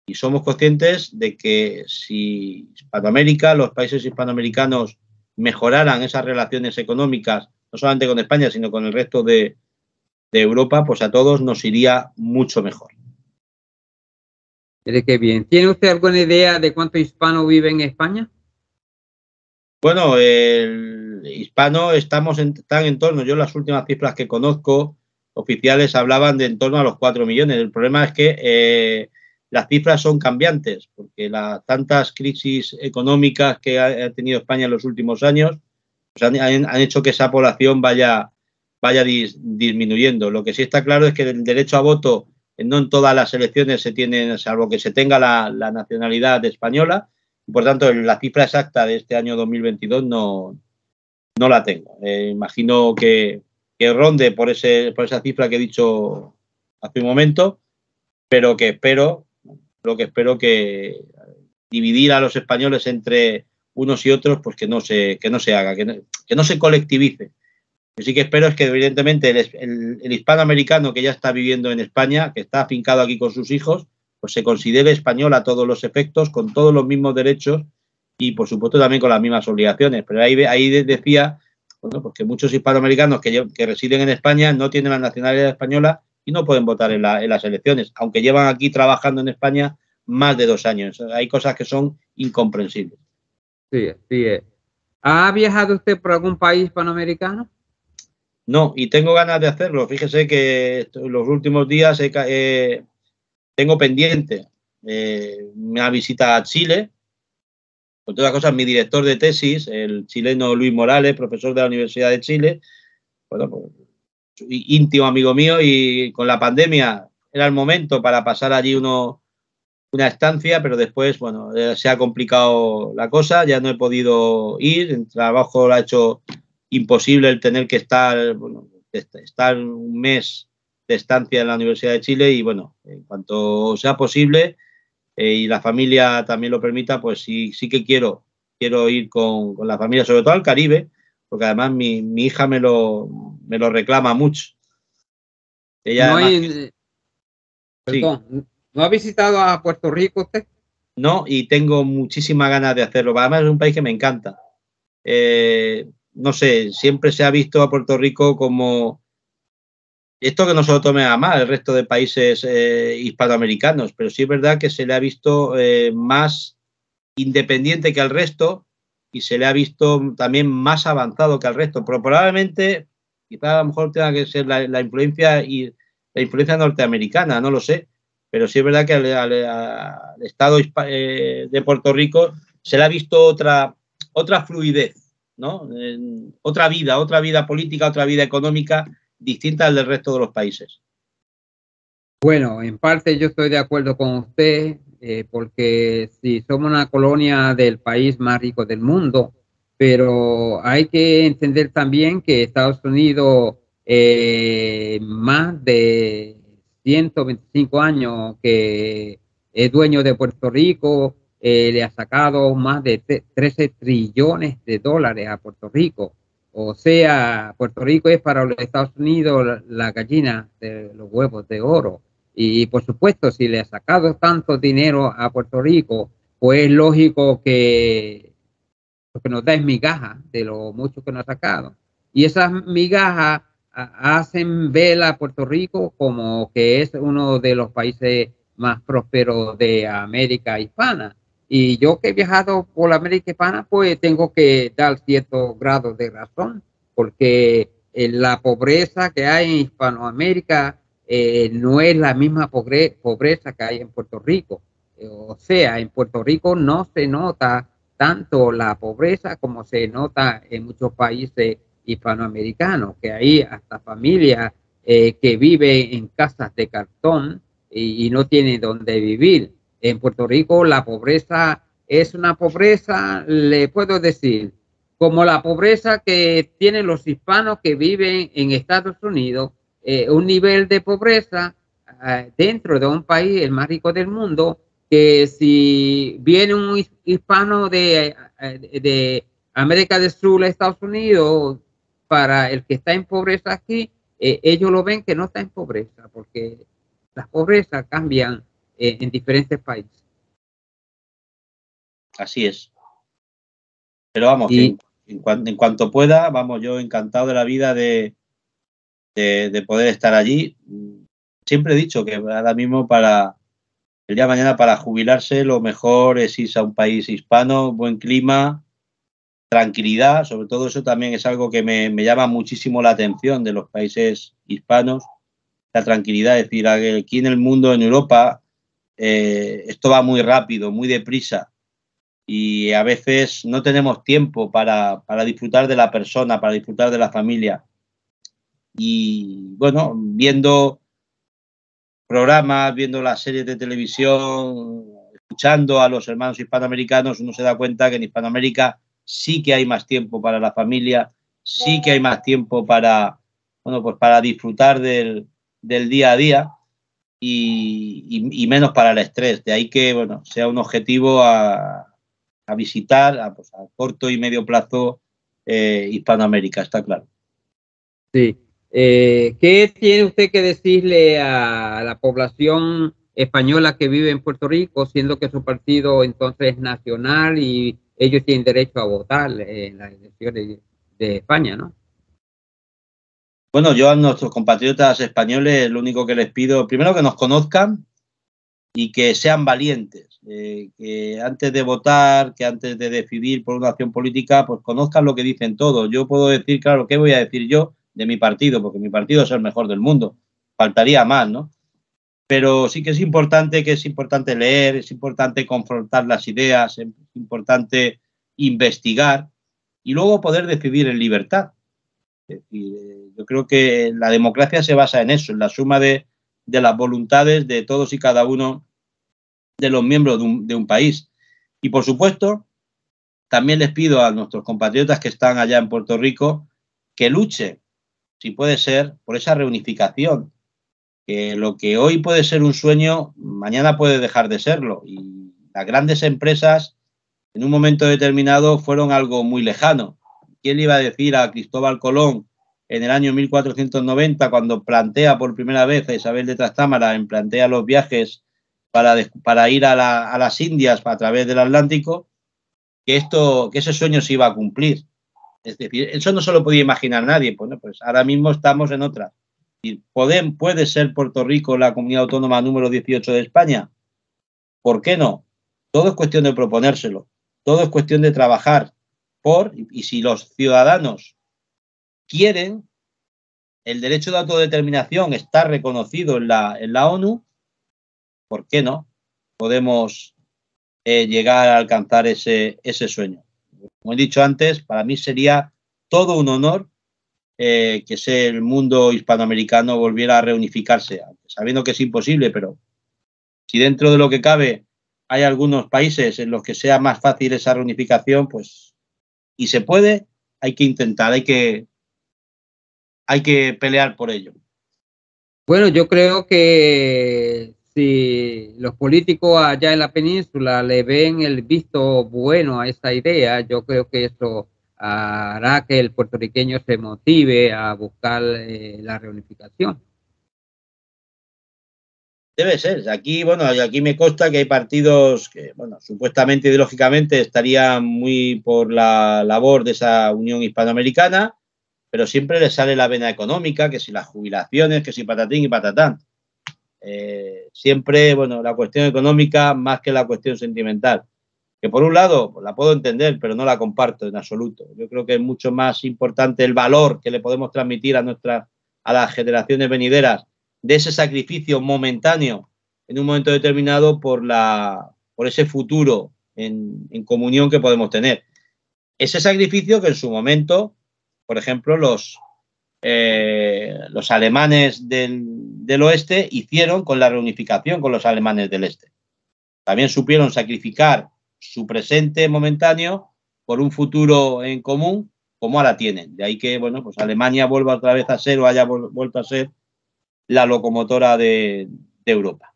Y somos conscientes de que si Hispanoamérica, los países hispanoamericanos mejoraran esas relaciones económicas, no solamente con España, sino con el resto de Europa, pues a todos nos iría mucho mejor. Mire qué bien. ¿Tiene usted alguna idea de cuántos hispanos viven en España? Bueno, el hispano están en torno, yo las últimas cifras que conozco oficiales hablaban de en torno a los 4 millones. El problema es que las cifras son cambiantes, porque tantas crisis económicas que ha tenido España en los últimos años pues han hecho que esa población vaya disminuyendo. Lo que sí está claro es que el derecho a voto no en todas las elecciones se tiene, salvo que se tenga la nacionalidad española. Por tanto, la cifra exacta de este año 2022 no la tengo. Imagino que ronde por esa cifra que he dicho hace un momento, pero lo que espero que dividir a los españoles entre unos y otros, pues que no se haga, que no se colectivice. Lo que sí que espero es que, evidentemente, el hispanoamericano que ya está viviendo en España, que está afincado aquí con sus hijos, pues se considere español a todos los efectos, con todos los mismos derechos y, por supuesto, también con las mismas obligaciones. Pero ahí decía, bueno, pues que muchos hispanoamericanos que residen en España no tienen la nacionalidad española y no pueden votar en las elecciones, aunque llevan aquí trabajando en España más de 2 años. Hay cosas que son incomprensibles. Sí, sí. ¿Ha viajado usted por algún país hispanoamericano? No, y tengo ganas de hacerlo. Fíjese que los últimos días tengo pendiente una visita a Chile. Por todas las cosas, mi director de tesis, el chileno Luis Morales, profesor de la Universidad de Chile, bueno, pues, íntimo amigo mío, y con la pandemia era el momento para pasar allí una estancia, pero después, bueno, se ha complicado la cosa, ya no he podido ir, el trabajo lo ha hecho imposible el tener que estar un mes de estancia en la Universidad de Chile y, bueno, en cuanto sea posible y la familia también lo permita, pues sí que quiero ir con la familia, sobre todo al Caribe, porque además mi hija me lo reclama mucho. Ella No además, hay, sí, perdón, ¿no ha visitado a Puerto Rico usted? no, y tengo muchísimas ganas de hacerlo. Además es un país que me encanta. no sé, siempre se ha visto a Puerto Rico como esto, que no se lo tome a mal el resto de países hispanoamericanos, pero sí es verdad que se le ha visto más independiente que al resto y se le ha visto también más avanzado que al resto. Pero probablemente, quizá a lo mejor tenga que ser la influencia norteamericana, no lo sé, pero sí es verdad que al Estado de Puerto Rico se le ha visto otra fluidez, ¿no? Otra vida política, otra vida económica distinta al del resto de los países. Bueno, en parte yo estoy de acuerdo con usted, porque sí, somos una colonia del país más rico del mundo, pero hay que entender también que Estados Unidos, más de 125 años que es dueño de Puerto Rico, le ha sacado más de 13 trillones de dólares a Puerto Rico. O sea, Puerto Rico es para los Estados Unidos la gallina de los huevos de oro. Y por supuesto, si le ha sacado tanto dinero a Puerto Rico, pues es lógico que lo que nos da es migaja de lo mucho que nos ha sacado. Y esas migajas hacen ver a Puerto Rico como que es uno de los países más prósperos de América Hispana. Y yo que he viajado por la América Hispana, pues tengo que dar cierto grado de razón, porque la pobreza que hay en Hispanoamérica no es la misma pobreza que hay en Puerto Rico. O sea, en Puerto Rico no se nota tanto la pobreza como se nota en muchos países hispanoamericanos, que hay hasta familias que viven en casas de cartón y no tienen dónde vivir. En Puerto Rico la pobreza es una pobreza, le puedo decir, como la pobreza que tienen los hispanos que viven en Estados Unidos, un nivel de pobreza dentro de un país el más rico del mundo, que si viene un hispano de América del Sur a Estados Unidos, para el que está en pobreza aquí, ellos lo ven que no está en pobreza, porque las pobrezas cambian en diferentes países. Así es. Pero vamos, que en cuanto pueda, vamos, yo encantado de la vida de poder estar allí. Siempre he dicho que ahora mismo para el día de mañana, para jubilarse, lo mejor es irse a un país hispano, buen clima, tranquilidad. Sobre todo eso también es algo que me llama muchísimo la atención de los países hispanos, la tranquilidad. Es decir, aquí en el mundo, en Europa, esto va muy rápido, muy deprisa. Y a veces no tenemos tiempo para disfrutar de la persona, para disfrutar de la familia. Y bueno, viendo programas, viendo las series de televisión, escuchando a los hermanos hispanoamericanos, uno se da cuenta que en Hispanoamérica sí que hay más tiempo para la familia, sí que hay más tiempo para, bueno, pues para disfrutar del día a día y menos para el estrés. De ahí que, bueno, sea un objetivo a visitar pues, a corto y medio plazo Hispanoamérica, está claro. Sí. ¿Qué tiene usted que decirle a la población española que vive en Puerto Rico, siendo que su partido entonces es nacional y ellos tienen derecho a votar en las elecciones de España, ¿no? Bueno, yo a nuestros compatriotas españoles lo único que les pido, primero que nos conozcan y que sean valientes, que antes de votar, que antes de decidir por una acción política, pues conozcan lo que dicen todos. Yo puedo decir, claro, ¿qué voy a decir yo de mi partido? Porque mi partido es el mejor del mundo. Faltaría más, ¿no? Pero sí que es importante leer, es importante confrontar las ideas, es importante investigar y luego poder decidir en libertad. Es decir, yo creo que la democracia se basa en eso, en la suma de las voluntades de todos y cada uno de los miembros de un país. Y por supuesto, también les pido a nuestros compatriotas que están allá en Puerto Rico que luchen, si puede ser, por esa reunificación. Que lo que hoy puede ser un sueño, mañana puede dejar de serlo. Y las grandes empresas, en un momento determinado, fueron algo muy lejano. ¿Quién le iba a decir a Cristóbal Colón en el año 1490, cuando plantea por primera vez a Isabel de Trastámara, plantea los viajes para ir a las Indias a través del Atlántico, que ese sueño se iba a cumplir? Es decir, eso no se lo podía imaginar nadie. Bueno, pues ahora mismo estamos en otra. Y ¿puede ser Puerto Rico la comunidad autónoma número 18 de España? ¿Por qué no? Todo es cuestión de proponérselo. Todo es cuestión de trabajar por, y si los ciudadanos quieren, el derecho de autodeterminación está reconocido en la ONU, ¿por qué no? Podemos llegar a alcanzar ese sueño. Como he dicho antes, para mí sería todo un honor que el mundo hispanoamericano volviera a reunificarse, sabiendo que es imposible, pero si dentro de lo que cabe hay algunos países en los que sea más fácil esa reunificación, pues, y se puede, hay que intentar, hay que pelear por ello. Bueno, yo creo que si los políticos allá en la península le ven el visto bueno a esa idea, yo creo que eso hará que el puertorriqueño se motive a buscar la reunificación. Debe ser. Aquí, bueno, aquí me consta que hay partidos que, bueno, supuestamente ideológicamente estarían muy por la labor de esa unión hispanoamericana, pero siempre les sale la vena económica, que si las jubilaciones, que si patatín y patatán. Siempre, bueno, la cuestión económica más que la cuestión sentimental. Que por un lado pues, la puedo entender, pero no la comparto en absoluto. Yo creo que es mucho más importante el valor que le podemos transmitir a las generaciones venideras de ese sacrificio momentáneo en un momento determinado por ese futuro en comunión que podemos tener. Ese sacrificio que en su momento, por ejemplo, los alemanes del oeste hicieron con la reunificación con los alemanes del este. También supieron sacrificar su presente momentáneo por un futuro en común, como ahora tienen. De ahí que, bueno, pues Alemania vuelva otra vez a ser o haya vuelto a ser la locomotora de Europa.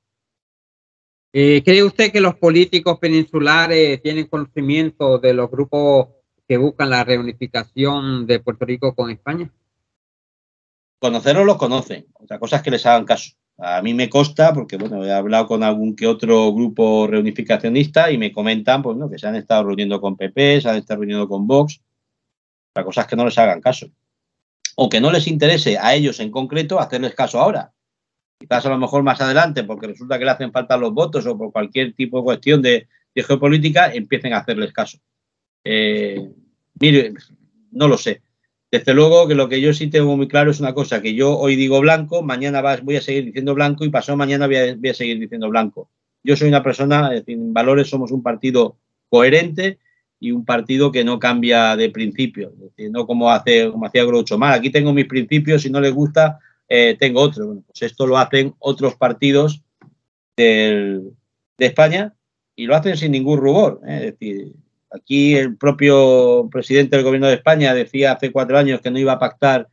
¿Cree usted que los políticos peninsulares tienen conocimiento de los grupos que buscan la reunificación de Puerto Rico con España? Conocerlos los conocen, otra cosa es que les hagan caso. A mí me consta, porque bueno, he hablado con algún que otro grupo reunificacionista y me comentan pues, ¿no? que se han estado reuniendo con PP, se han estado reuniendo con Vox. Otra cosa es que no les hagan caso. O que no les interese a ellos en concreto hacerles caso ahora. Quizás a lo mejor más adelante, porque resulta que le hacen falta los votos o por cualquier tipo de cuestión de geopolítica, empiecen a hacerles caso. Mire, no lo sé. Desde luego que lo que yo sí tengo muy claro es una cosa, que yo hoy digo blanco, mañana voy a seguir diciendo blanco y pasado mañana voy a seguir diciendo blanco. Yo soy una persona, es decir, en valores somos un partido coherente y un partido que no cambia de principios, es decir, no como hacía Groucho Marx. Aquí tengo mis principios, si no les gusta, tengo otros. Bueno, pues esto lo hacen otros partidos de España y lo hacen sin ningún rubor. Es decir, aquí el propio presidente del gobierno de España decía hace 4 años que no iba a pactar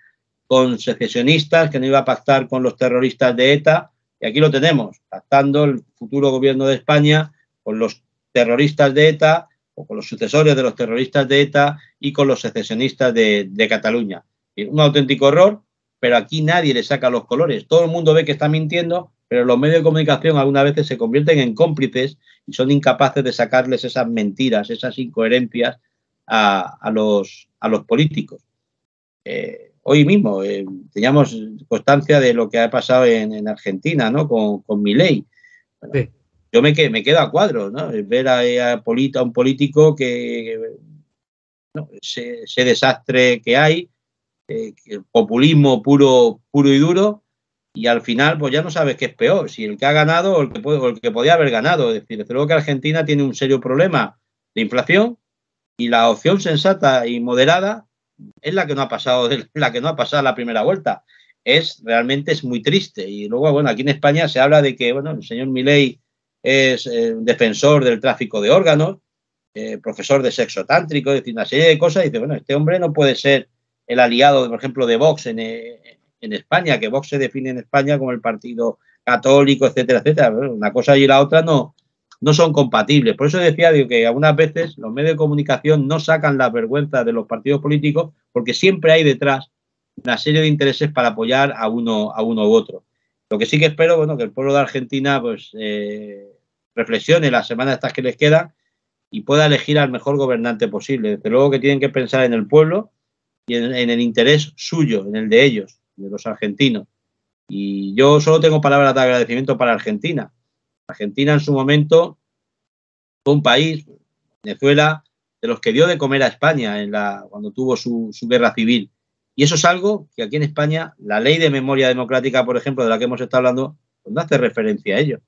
con secesionistas, que no iba a pactar con los terroristas de ETA, y aquí lo tenemos, pactando el futuro gobierno de España con los terroristas de ETA o con los sucesores de los terroristas de ETA y con los secesionistas de Cataluña. Un auténtico error, pero aquí nadie le saca los colores. Todo el mundo ve que está mintiendo, pero los medios de comunicación algunas veces se convierten en cómplices y son incapaces de sacarles esas mentiras, esas incoherencias a los políticos. Hoy mismo teníamos constancia de lo que ha pasado en Argentina, ¿no? Con Milei. Bueno, sí. Yo me quedo a cuadros, ¿no? Ver a un político que ¿no? ese desastre que hay, el populismo puro y duro, y al final pues ya no sabes qué es peor, si el que ha ganado o el que podía haber ganado. Es decir, desde luego que Argentina tiene un serio problema de inflación y la opción sensata y moderada es la que no ha pasado la primera vuelta. Realmente es muy triste. Y luego, bueno, aquí en España se habla de que, bueno, el señor Milei es defensor del tráfico de órganos, profesor de sexo tántrico, es decir, una serie de cosas. Y dice, bueno, este hombre no puede ser el aliado, por ejemplo, de Vox en España, que Vox se define en España como el partido católico, etcétera, etcétera. Bueno, una cosa y la otra no son compatibles. Por eso decía que algunas veces los medios de comunicación no sacan las vergüenzas de los partidos políticos porque siempre hay detrás una serie de intereses para apoyar a uno u otro. Lo que sí que espero, bueno, que el pueblo de Argentina pues reflexione las semanas estas que les quedan y pueda elegir al mejor gobernante posible. Desde luego que tienen que pensar en el pueblo y en el interés suyo, en el de ellos, de los argentinos. Y yo solo tengo palabras de agradecimiento para Argentina. Argentina en su momento fue un país, Venezuela, de los que dio de comer a España cuando tuvo su guerra civil. Y eso es algo que aquí en España, la ley de memoria democrática, por ejemplo, de la que hemos estado hablando, pues no hace referencia a ello.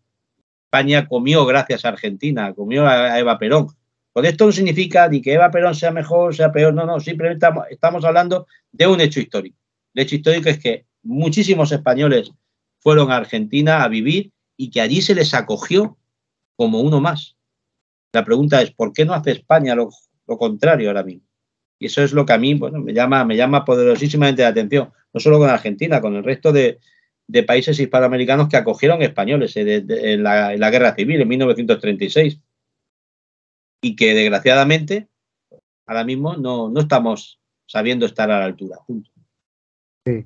España comió gracias a Argentina, comió a Eva Perón. Con esto no significa ni que Eva Perón sea mejor, sea peor, no, simplemente estamos hablando de un hecho histórico. El hecho histórico es que muchísimos españoles fueron a Argentina a vivir y que allí se les acogió como uno más. La pregunta es, ¿por qué no hace España lo contrario ahora mismo? Y eso es lo que a mí, bueno, me llama poderosísimamente la atención, no solo con Argentina, con el resto de países hispanoamericanos que acogieron españoles en la guerra civil en 1936 y que desgraciadamente ahora mismo no estamos sabiendo estar a la altura. Sí.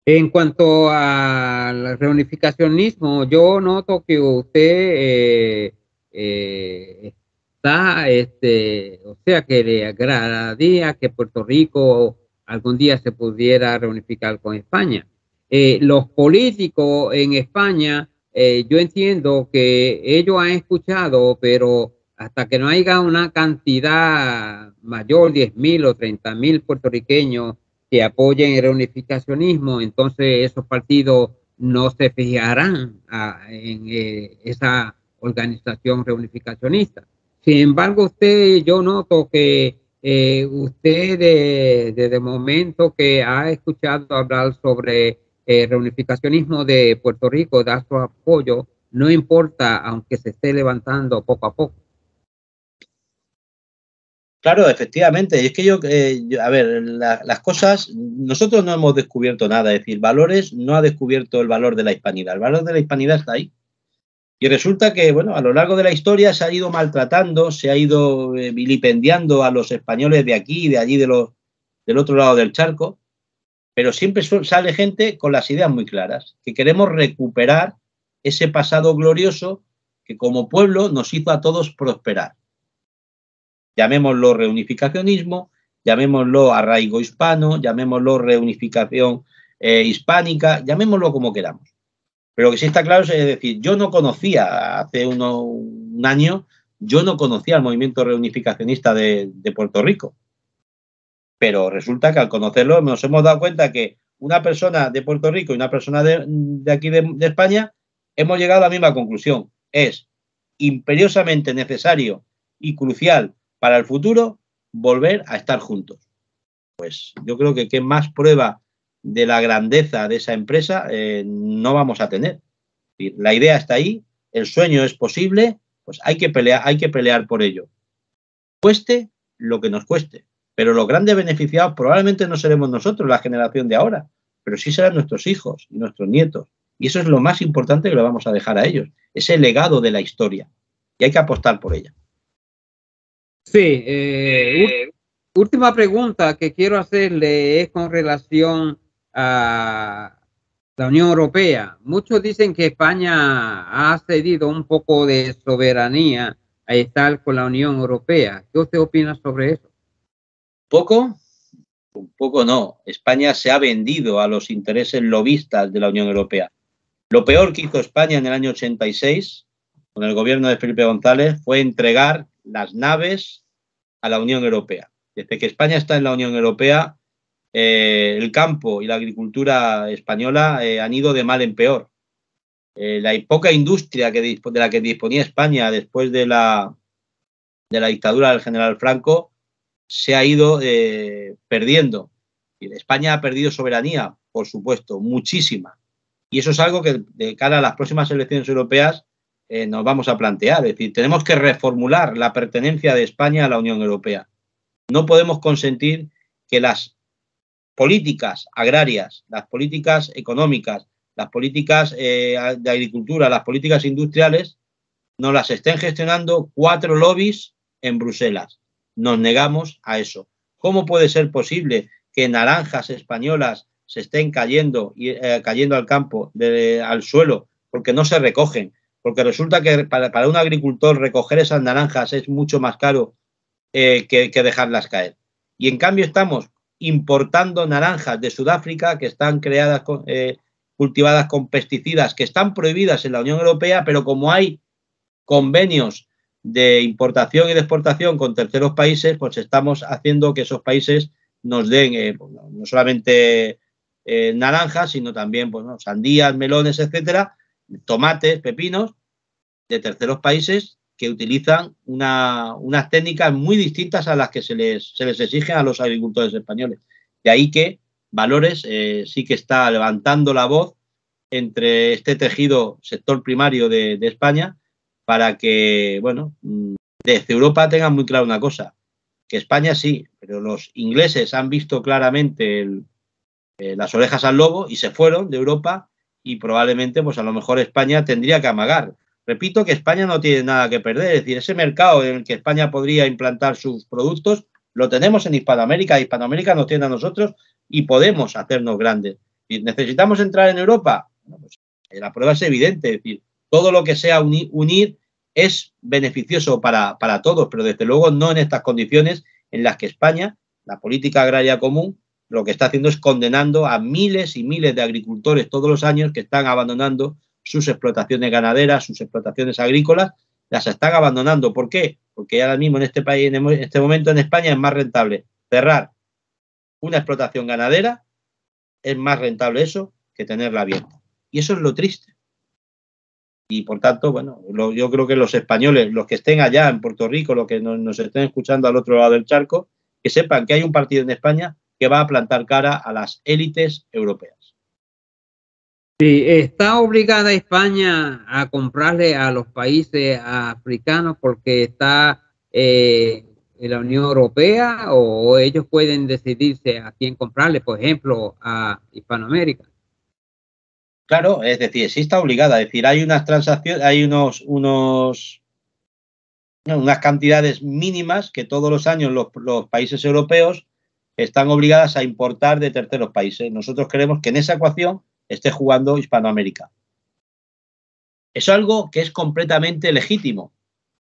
En cuanto al reunificacionismo, yo noto que usted está, o sea, que le agradaría que Puerto Rico algún día se pudiera reunificar con España. Los políticos en España, yo entiendo que ellos han escuchado, pero hasta que no haya una cantidad mayor, 10,000 o 30,000 puertorriqueños que apoyen el reunificacionismo, entonces esos partidos no se fijarán en esa organización reunificacionista. Sin embargo, yo noto que usted desde el momento que ha escuchado hablar sobre el reunificacionismo de Puerto Rico, da su apoyo, no importa, aunque se esté levantando poco a poco. Claro, efectivamente. Es que a ver, las cosas, nosotros no hemos descubierto nada. Es decir, Valores no ha descubierto el valor de la hispanidad. El valor de la hispanidad está ahí. Y resulta que, bueno, a lo largo de la historia se ha ido maltratando, se ha ido vilipendiando a los españoles de aquí y de allí, del otro lado del charco, pero siempre sale gente con las ideas muy claras, que queremos recuperar ese pasado glorioso que como pueblo nos hizo a todos prosperar. Llamémoslo reunificacionismo, llamémoslo arraigo hispano, llamémoslo reunificación hispánica, llamémoslo como queramos. Pero lo que sí está claro es decir, yo no conocía hace un año, yo no conocía el movimiento reunificacionista de Puerto Rico. Pero resulta que al conocerlo nos hemos dado cuenta que una persona de Puerto Rico y una persona de aquí de España hemos llegado a la misma conclusión. Es imperiosamente necesario y crucial para el futuro volver a estar juntos. Pues yo creo que qué más prueba de la grandeza de esa empresa no vamos a tener. La idea está ahí, el sueño es posible, pues hay que pelear por ello. Cueste lo que nos cueste. Pero los grandes beneficiados probablemente no seremos nosotros, la generación de ahora, pero sí serán nuestros hijos y nuestros nietos. Y eso es lo más importante que le vamos a dejar a ellos, ese legado de la historia. Y hay que apostar por ella. Sí, última pregunta que quiero hacerle es con relación a la Unión Europea. Muchos dicen que España ha cedido un poco de soberanía a estar con la Unión Europea. ¿Qué usted opina sobre eso? ¿Poco? Un poco no. España se ha vendido a los intereses lobistas de la Unión Europea. Lo peor que hizo España en el año 86, con el gobierno de Felipe González, fue entregar las naves a la Unión Europea. Desde que España está en la Unión Europea, el campo y la agricultura española han ido de mal en peor. La poca industria de la que disponía España después de la dictadura del general Franco se ha ido perdiendo. España ha perdido soberanía, por supuesto, muchísima. Y eso es algo que de cara a las próximas elecciones europeas nos vamos a plantear. Es decir, tenemos que reformular la pertenencia de España a la Unión Europea. No podemos consentir que las políticas agrarias, las políticas económicas, las políticas de agricultura, las políticas industriales, nos las estén gestionando 4 lobbies en Bruselas. Nos negamos a eso. ¿Cómo puede ser posible que naranjas españolas se estén cayendo al campo, al suelo, porque no se recogen? Porque resulta que para un agricultor recoger esas naranjas es mucho más caro que dejarlas caer. Y en cambio estamos importando naranjas de Sudáfrica que están cultivadas con pesticidas que están prohibidas en la Unión Europea, pero como hay convenios de importación y de exportación con terceros países, pues estamos haciendo que esos países nos den no solamente naranjas, sino también pues, ¿no? sandías, melones, etcétera, tomates, pepinos de terceros países que utilizan unas técnicas muy distintas a las que se les exigen a los agricultores españoles. De ahí que Valores sí que está levantando la voz entre este tejido sector primario de España para que, bueno, desde Europa tengan muy claro una cosa, que España sí, pero los ingleses han visto claramente las orejas al lobo y se fueron de Europa y probablemente, pues a lo mejor España tendría que amagar. Repito que España no tiene nada que perder, es decir, ese mercado en el que España podría implantar sus productos lo tenemos en Hispanoamérica, Hispanoamérica nos tiene a nosotros y podemos hacernos grandes. ¿Y necesitamos entrar en Europa? Bueno, pues la prueba es evidente, es decir, todo lo que sea unir es beneficioso para todos, pero desde luego no en estas condiciones en las que España, la política agraria común, lo que está haciendo es condenando a miles y miles de agricultores todos los años que están abandonando sus explotaciones ganaderas, sus explotaciones agrícolas, las están abandonando. ¿Por qué? Porque ahora mismo en este país, en este momento en España es más rentable cerrar una explotación ganadera, es más rentable eso que tenerla abierta. Y eso es lo triste. Y por tanto, bueno, yo creo que los españoles, los que estén allá en Puerto Rico, los que nos estén escuchando al otro lado del charco, que sepan que hay un partido en España que va a plantar cara a las élites europeas. Sí, ¿está obligada España a comprarle a los países africanos porque está en la Unión Europea o ellos pueden decidirse a quién comprarle, por ejemplo, a Hispanoamérica? Claro, es decir, sí está obligada, es decir, hay unas transacciones, hay unas cantidades mínimas que todos los años los países europeos están obligadas a importar de terceros países. Nosotros queremos que en esa ecuación esté jugando Hispanoamérica. Es algo que es completamente legítimo.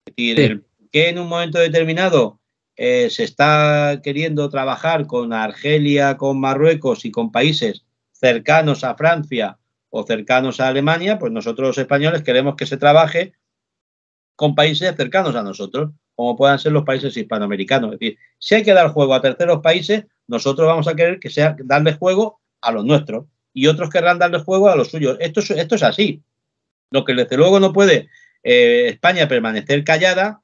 Es decir, sí. Que en un momento determinado se está queriendo trabajar con Argelia, con Marruecos y con países cercanos a Francia o cercanos a Alemania, pues nosotros los españoles queremos que se trabaje con países cercanos a nosotros, como puedan ser los países hispanoamericanos. Es decir, si hay que dar juego a terceros países, nosotros vamos a querer que sea darle juego a los nuestros y otros querrán darle juego a los suyos. Esto es así. Lo que desde luego no puede España permanecer callada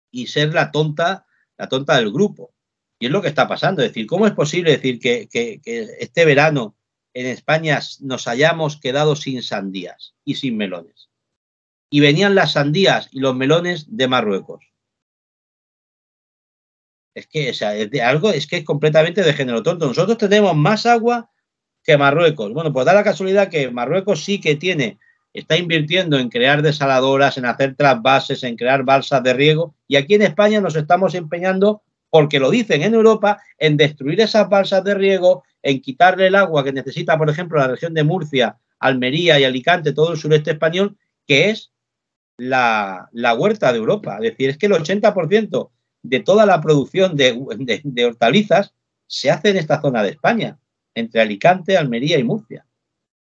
y ser la tonta del grupo. Y es lo que está pasando. Es decir, ¿cómo es posible decir que este verano en España nos hayamos quedado sin sandías y sin melones? Y venían las sandías y los melones de Marruecos. Es que, o sea, es que es completamente de género tonto. Nosotros tenemos más agua que Marruecos. Bueno, pues da la casualidad que Marruecos sí que está invirtiendo en crear desaladoras, en hacer trasvases, en crear balsas de riego. Y aquí en España nos estamos empeñando, porque lo dicen en Europa, en destruir esas balsas de riego, en quitarle el agua que necesita, por ejemplo, la región de Murcia, Almería y Alicante, todo el sureste español, que es la huerta de Europa. Es decir, es que el 80% de toda la producción de hortalizas se hace en esta zona de España, entre Alicante, Almería y Murcia.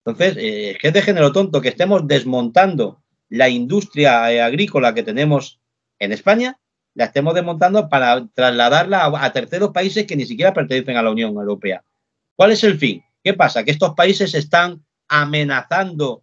Entonces, es que es de género tonto que estemos desmontando la industria agrícola que tenemos en España, la estemos desmontando para trasladarla a terceros países que ni siquiera pertenecen a la Unión Europea. ¿Cuál es el fin? ¿Qué pasa? Que estos países están amenazando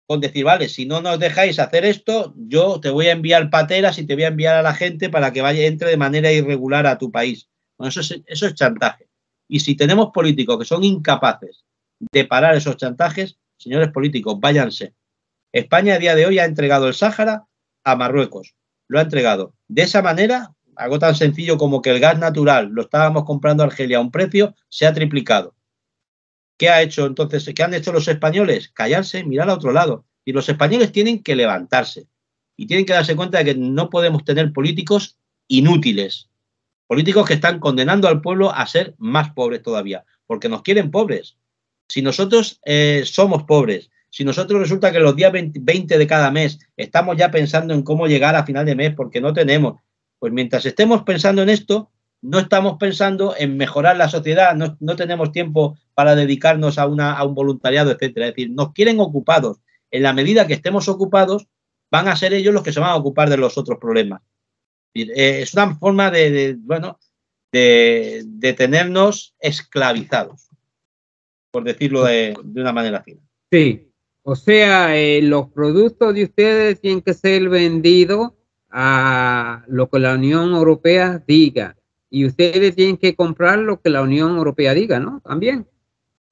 con decir, vale, si no nos dejáis hacer esto, yo te voy a enviar pateras y te voy a enviar a la gente para que entre de manera irregular a tu país. Bueno, eso es chantaje. Y si tenemos políticos que son incapaces de parar esos chantajes, señores políticos, váyanse. España a día de hoy ha entregado el Sáhara a Marruecos. Lo ha entregado. De esa manera, algo tan sencillo como que el gas natural lo estábamos comprando a Argelia a un precio, se ha triplicado. ¿Qué ha hecho entonces? ¿Qué han hecho los españoles? Callarse, mirar a otro lado. Y los españoles tienen que levantarse. Y tienen que darse cuenta de que no podemos tener políticos inútiles. Políticos que están condenando al pueblo a ser más pobres todavía. Porque nos quieren pobres. Si nosotros somos pobres, si nosotros resulta que los días 20 de cada mes estamos ya pensando en cómo llegar a final de mes porque no tenemos, pues mientras estemos pensando en esto, no estamos pensando en mejorar la sociedad, no tenemos tiempo para dedicarnos a un voluntariado, etcétera. Es decir, nos quieren ocupados. En la medida que estemos ocupados, van a ser ellos los que se van a ocupar de los otros problemas. Es una forma de tenernos esclavizados, por decirlo de una manera fina. Sí, o sea, los productos de ustedes tienen que ser vendidos a lo que la Unión Europea diga, y ustedes tienen que comprar lo que la Unión Europea diga, ¿no? También.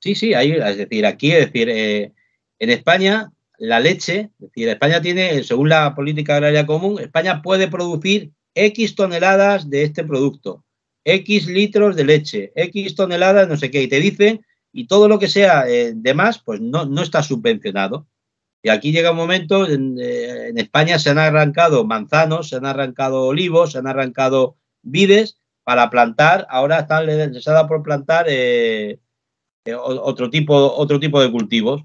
Sí, es decir, aquí, en España, la leche, es decir, España tiene, según la política agraria común, España puede producir X toneladas de este producto, X litros de leche, X toneladas, no sé qué, y te dicen, y todo lo que sea de más, pues no está subvencionado. Y aquí llega un momento, en España se han arrancado manzanos, se han arrancado olivos, se han arrancado vides para plantar, ahora les ha dado por plantar otro tipo de cultivos.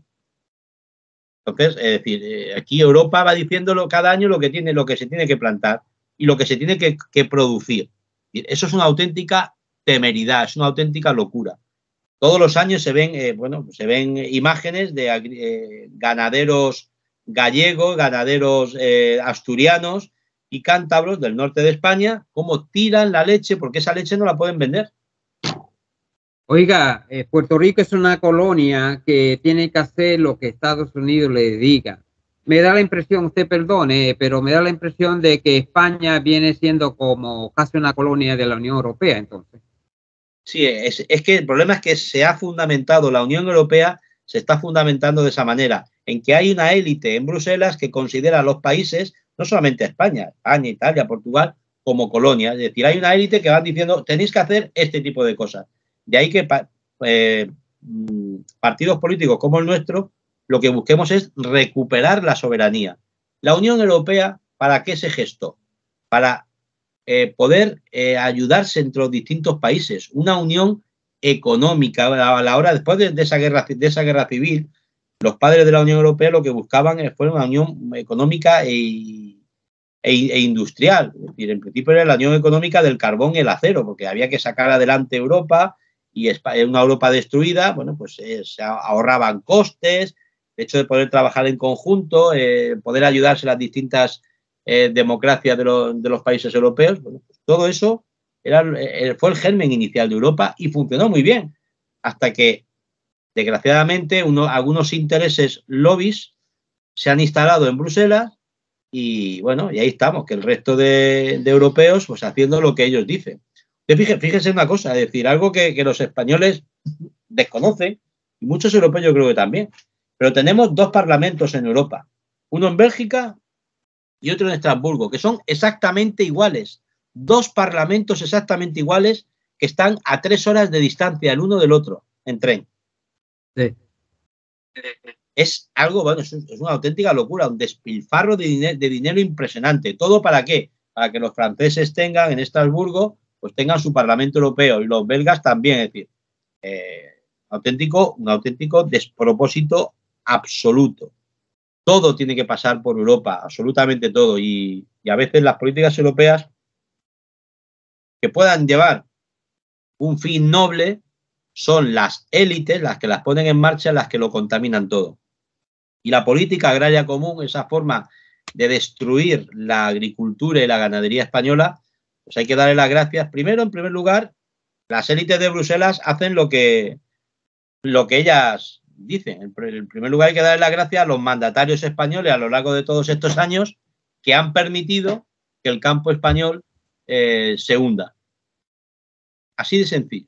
Entonces, es decir, aquí Europa va diciéndolo cada año lo que se tiene que plantar y lo que se tiene que producir. Eso es una auténtica temeridad, es una auténtica locura. Todos los años se ven, se ven imágenes de ganaderos gallegos, ganaderos asturianos y cántabros del norte de España, cómo tiran la leche porque esa leche no la pueden vender. Oiga, Puerto Rico es una colonia que tiene que hacer lo que Estados Unidos le diga. Me da la impresión, usted perdone, pero me da la impresión de que España viene siendo como casi una colonia de la Unión Europea, entonces. Sí, es que el problema es que se ha fundamentado, la Unión Europea se está fundamentando de esa manera, en que hay una élite en Bruselas que considera a los países, no solamente a España, Italia, Portugal, como colonia. Es decir, hay una élite que van diciendo, tenéis que hacer este tipo de cosas. De ahí que partidos políticos como el nuestro, lo que busquemos es recuperar la soberanía. La Unión Europea, ¿para qué se gestó? Para poder ayudarse entre los distintos países. Una unión económica. A la hora, después de esa guerra civil, los padres de la Unión Europea lo que buscaban fue una unión económica e industrial. Es decir, en principio era la unión económica del carbón y el acero, porque había que sacar adelante Europa, y una Europa destruida, bueno, pues se ahorraban costes, el hecho de poder trabajar en conjunto, poder ayudarse las distintas democracias de los países europeos. Bueno, pues todo eso fue el germen inicial de Europa y funcionó muy bien, hasta que, desgraciadamente, algunos intereses lobbies se han instalado en Bruselas y, bueno, y ahí estamos, que el resto de europeos, pues haciendo lo que ellos dicen. Fíjense una cosa, es decir, algo que los españoles desconocen, y muchos europeos yo creo que también, pero tenemos dos parlamentos en Europa, uno en Bélgica y otro en Estrasburgo, que son exactamente iguales, dos parlamentos exactamente iguales que están a 3 horas de distancia el uno del otro en tren. Sí. Es algo, bueno, es una auténtica locura, un despilfarro de dinero impresionante. ¿Todo para qué? Para que los franceses tengan en Estrasburgo, pues tengan su Parlamento Europeo, y los belgas también. Es decir, un auténtico despropósito absoluto. Todo tiene que pasar por Europa, absolutamente todo. Y a veces las políticas europeas que puedan llevar un fin noble son las élites, las que las ponen en marcha, las que lo contaminan todo. Y la política agraria común, esa forma de destruir la agricultura y la ganadería española, pues hay que darle las gracias. Primero, en primer lugar, las élites de Bruselas hacen lo que ellas dicen. En primer lugar, hay que darle las gracias a los mandatarios españoles a lo largo de todos estos años que han permitido que el campo español se hunda. Así de sencillo.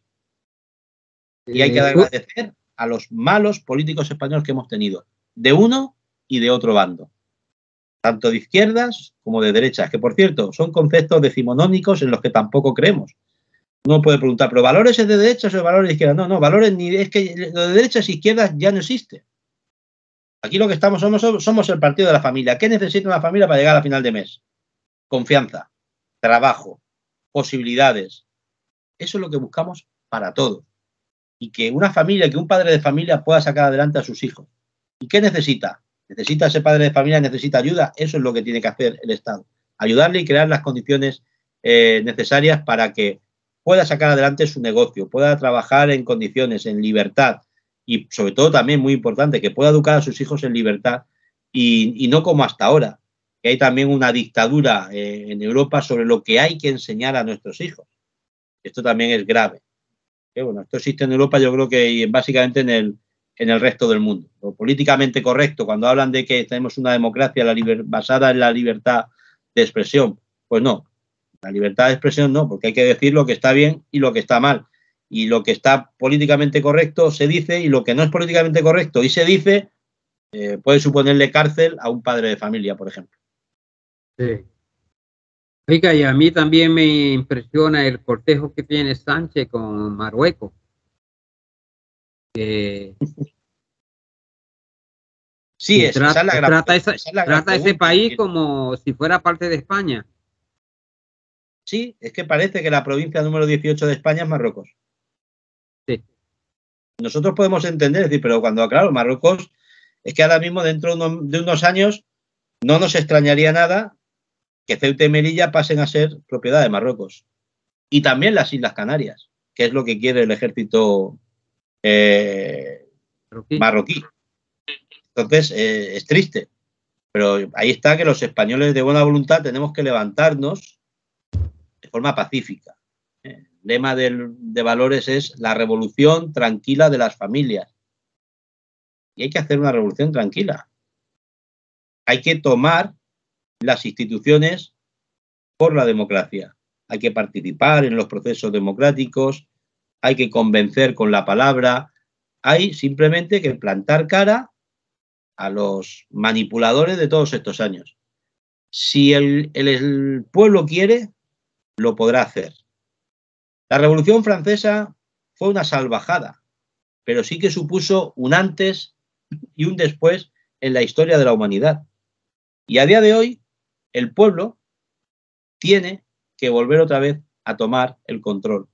Y hay que agradecer a los malos políticos españoles que hemos tenido, de uno y de otro bando, tanto de izquierdas como de derechas, que por cierto son conceptos decimonónicos en los que tampoco creemos. Uno puede preguntar, ¿pero valores es de derechas o valores de izquierdas? No, valores ni es que lo de derechas e izquierdas ya no existe. Aquí lo que somos el partido de la familia. ¿Qué necesita una familia para llegar a final de mes? Confianza, trabajo, posibilidades. Eso es lo que buscamos para todos. Y que una familia, que un padre de familia pueda sacar adelante a sus hijos. ¿Y qué necesita? ¿Necesita ese padre de familia? ¿Necesita ayuda? Eso es lo que tiene que hacer el Estado. Ayudarle y crear las condiciones necesarias para que pueda sacar adelante su negocio, pueda trabajar en condiciones, en libertad y sobre todo también muy importante, que pueda educar a sus hijos en libertad y no como hasta ahora, que hay también una dictadura en Europa sobre lo que hay que enseñar a nuestros hijos. Esto también es grave. Bueno, esto existe en Europa, yo creo que básicamente en el resto del mundo. Lo políticamente correcto, cuando hablan de que tenemos una democracia basada en la libertad de expresión, pues no. La libertad de expresión no, porque hay que decir lo que está bien y lo que está mal. Y lo que está políticamente correcto se dice, y lo que no es políticamente correcto y se dice puede suponerle cárcel a un padre de familia, por ejemplo. Sí. Oiga, y a mí también me impresiona el cortejo que tiene Sánchez con Marruecos. Sí, esa es la gran trata ese país como si fuera parte de España. Sí, es que parece que la provincia número 18 de España es Marruecos. Sí. Nosotros podemos entender, decir, pero cuando, claro, Marruecos, es que ahora mismo dentro de unos años no nos extrañaría nada que Ceuta y Melilla pasen a ser propiedad de Marruecos. Y también las Islas Canarias, que es lo que quiere el ejército marroquí. Entonces, es triste. Pero ahí está que los españoles de buena voluntad tenemos que levantarnos de forma pacífica. El lema de valores es la revolución tranquila de las familias. Y hay que hacer una revolución tranquila. Hay que tomar las instituciones por la democracia. Hay que participar en los procesos democráticos, hay que convencer con la palabra, hay simplemente que plantar cara a los manipuladores de todos estos años. Si el pueblo quiere, lo podrá hacer. La Revolución Francesa fue una salvajada, pero sí que supuso un antes y un después en la historia de la humanidad. Y a día de hoy, el pueblo tiene que volver otra vez a tomar el control.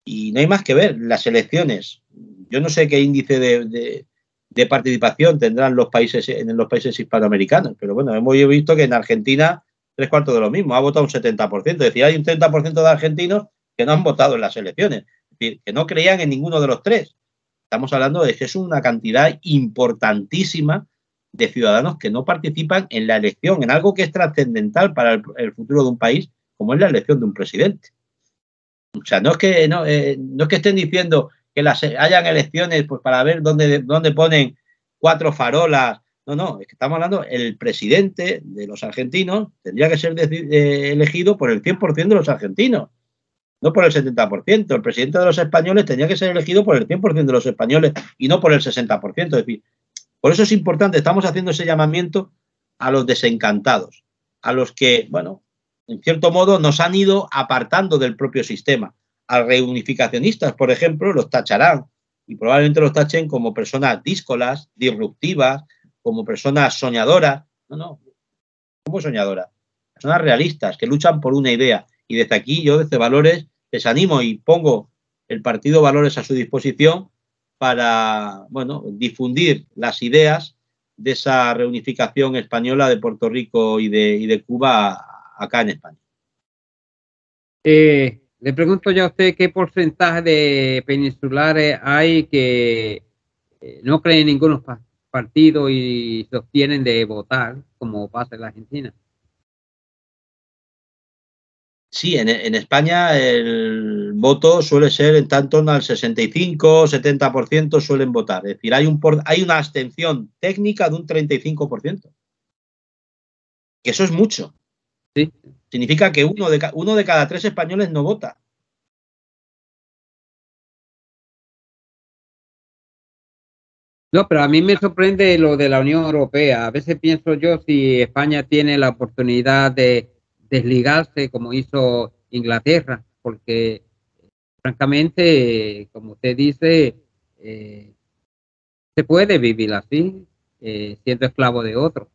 Y no hay más que ver, las elecciones. Yo no sé qué índice de participación tendrán en los países hispanoamericanos, pero bueno, hemos visto que en Argentina 3/4 de lo mismo, ha votado un 70%. Es decir, hay un 30% de argentinos que no han votado en las elecciones, es decir, que no creían en ninguno de los tres. Estamos hablando de que es una cantidad importantísima de ciudadanos que no participan en la elección, en algo que es trascendental para el futuro de un país, como es la elección de un presidente. O sea, no es que estén diciendo que hayan elecciones pues para ver dónde ponen 4 farolas. No, es que estamos hablando, el presidente de los argentinos tendría que ser elegido por el 100% de los argentinos, no por el 70%. El presidente de los españoles tendría que ser elegido por el 100% de los españoles y no por el 60%. Es decir, por eso es importante, estamos haciendo ese llamamiento a los desencantados, a los que, bueno, en cierto modo nos han ido apartando del propio sistema. A reunificacionistas, por ejemplo, los tacharán y probablemente los tachen como personas díscolas, disruptivas, como personas soñadoras. No, como soñadoras. Personas realistas que luchan por una idea. Y desde aquí yo, desde Valores, les animo y pongo el partido Valores a su disposición para, bueno, difundir las ideas de esa reunificación española de Puerto Rico y de Cuba acá en España. Le pregunto yo a usted qué porcentaje de peninsulares hay que no creen en ningún partido y se obtienen de votar, como pasa en la Argentina. Sí, en España el voto suele ser en tanto al 65-70% suelen votar. Es decir, hay una abstención técnica de un 35%. Que eso es mucho. Sí. Significa que uno de cada 3 españoles no vota. No, pero a mí me sorprende lo de la Unión Europea. A veces pienso yo si España tiene la oportunidad de desligarse como hizo Inglaterra, porque francamente, como usted dice, se puede vivir así, siendo esclavo de otro.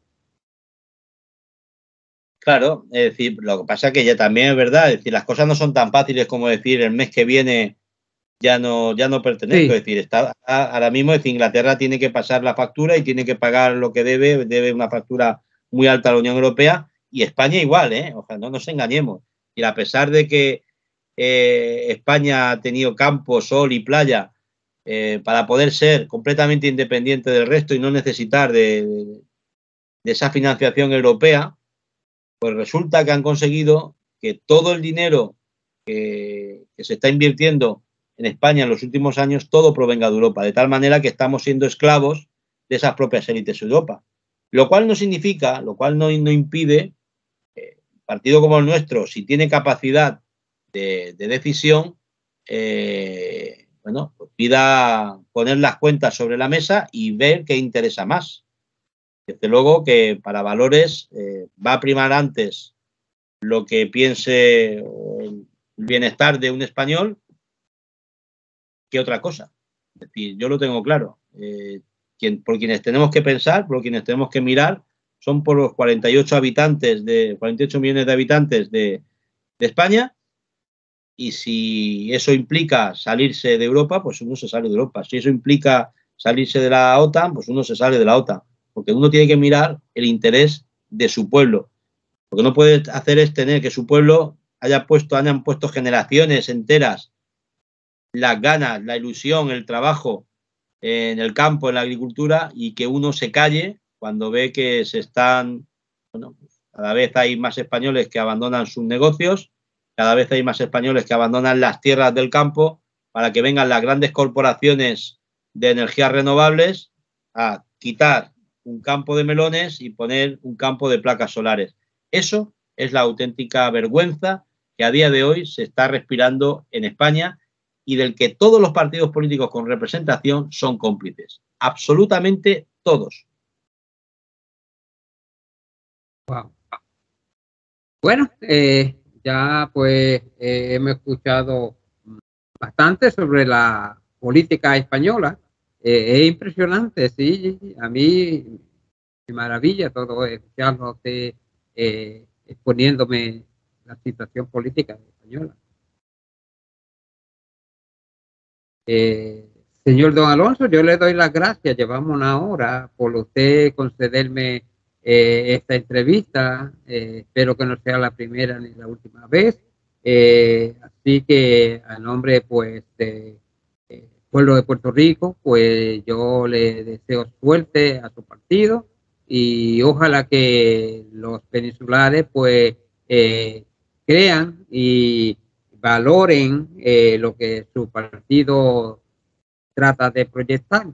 Claro, es decir, lo que pasa es que ya también es verdad, es decir, las cosas no son tan fáciles como decir el mes que viene ya no pertenezco. Sí. Es decir, ahora mismo es decir, Inglaterra tiene que pasar la factura y tiene que pagar lo que debe una factura muy alta a la Unión Europea, y España igual, o sea, no nos engañemos. Y a pesar de que España ha tenido campo, sol y playa para poder ser completamente independiente del resto y no necesitar de esa financiación europea, pues resulta que han conseguido que todo el dinero que se está invirtiendo en España en los últimos años, todo provenga de Europa, de tal manera que estamos siendo esclavos de esas propias élites de Europa. Lo cual no significa, lo cual no impide, un partido como el nuestro, si tiene capacidad de decisión, bueno, pues pida poner las cuentas sobre la mesa y ver qué interesa más. Desde luego que para valores va a primar antes lo que piense el bienestar de un español que otra cosa. Es decir, yo lo tengo claro. Por quienes tenemos que pensar, por quienes tenemos que mirar, son por los 48 millones de habitantes de España, y si eso implica salirse de Europa, pues uno se sale de Europa. Si eso implica salirse de la OTAN, pues uno se sale de la OTAN, porque uno tiene que mirar el interés de su pueblo. Lo que no puede hacer es tener que su pueblo hayan puesto generaciones enteras las ganas, la ilusión, el trabajo en el campo, en la agricultura, y que uno se calle cuando ve que se están, bueno, cada vez hay más españoles que abandonan sus negocios, cada vez hay más españoles que abandonan las tierras del campo para que vengan las grandes corporaciones de energías renovables a quitar un campo de melones y poner un campo de placas solares. Eso es la auténtica vergüenza que a día de hoy se está respirando en España y del que todos los partidos políticos con representación son cómplices. Absolutamente todos. Wow. Bueno, ya pues hemos escuchado bastante sobre la política española. Es impresionante, sí. A mí me maravilla todo escucharlo a usted exponiéndome la situación política española. Señor Don Alonso, yo le doy las gracias. Llevamos una hora por usted concederme esta entrevista. Espero que no sea la primera ni la última vez. Así que a nombre pues de pueblo de Puerto Rico, pues yo le deseo suerte a su partido y ojalá que los peninsulares pues crean y valoren lo que su partido trata de proyectar,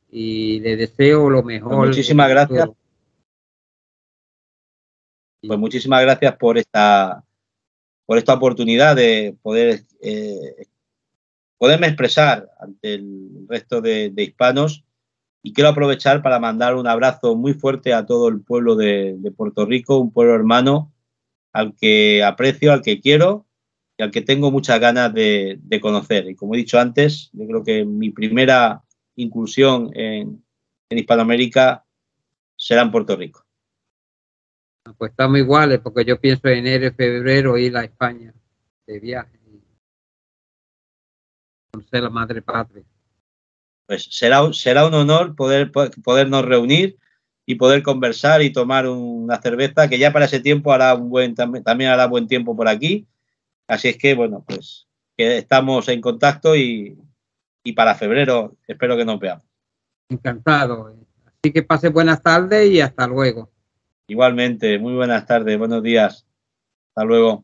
y le deseo lo mejor. Pues muchísimas gracias. Pues muchísimas gracias por esta oportunidad de poderme expresar ante el resto de hispanos, y quiero aprovechar para mandar un abrazo muy fuerte a todo el pueblo de Puerto Rico, un pueblo hermano al que aprecio, al que quiero y al que tengo muchas ganas de conocer. Y como he dicho antes, yo creo que mi primera incursión en Hispanoamérica será en Puerto Rico. Pues estamos iguales, porque yo pienso en enero y febrero ir a España de viaje, conocer la madre patria. Pues será un honor podernos reunir y poder conversar y tomar una cerveza, que ya para ese tiempo también hará buen tiempo por aquí. Así es que, bueno, pues que estamos en contacto y para febrero espero que nos veamos. Encantado. Así que pase buenas tardes y hasta luego. Igualmente, muy buenas tardes, buenos días. Hasta luego.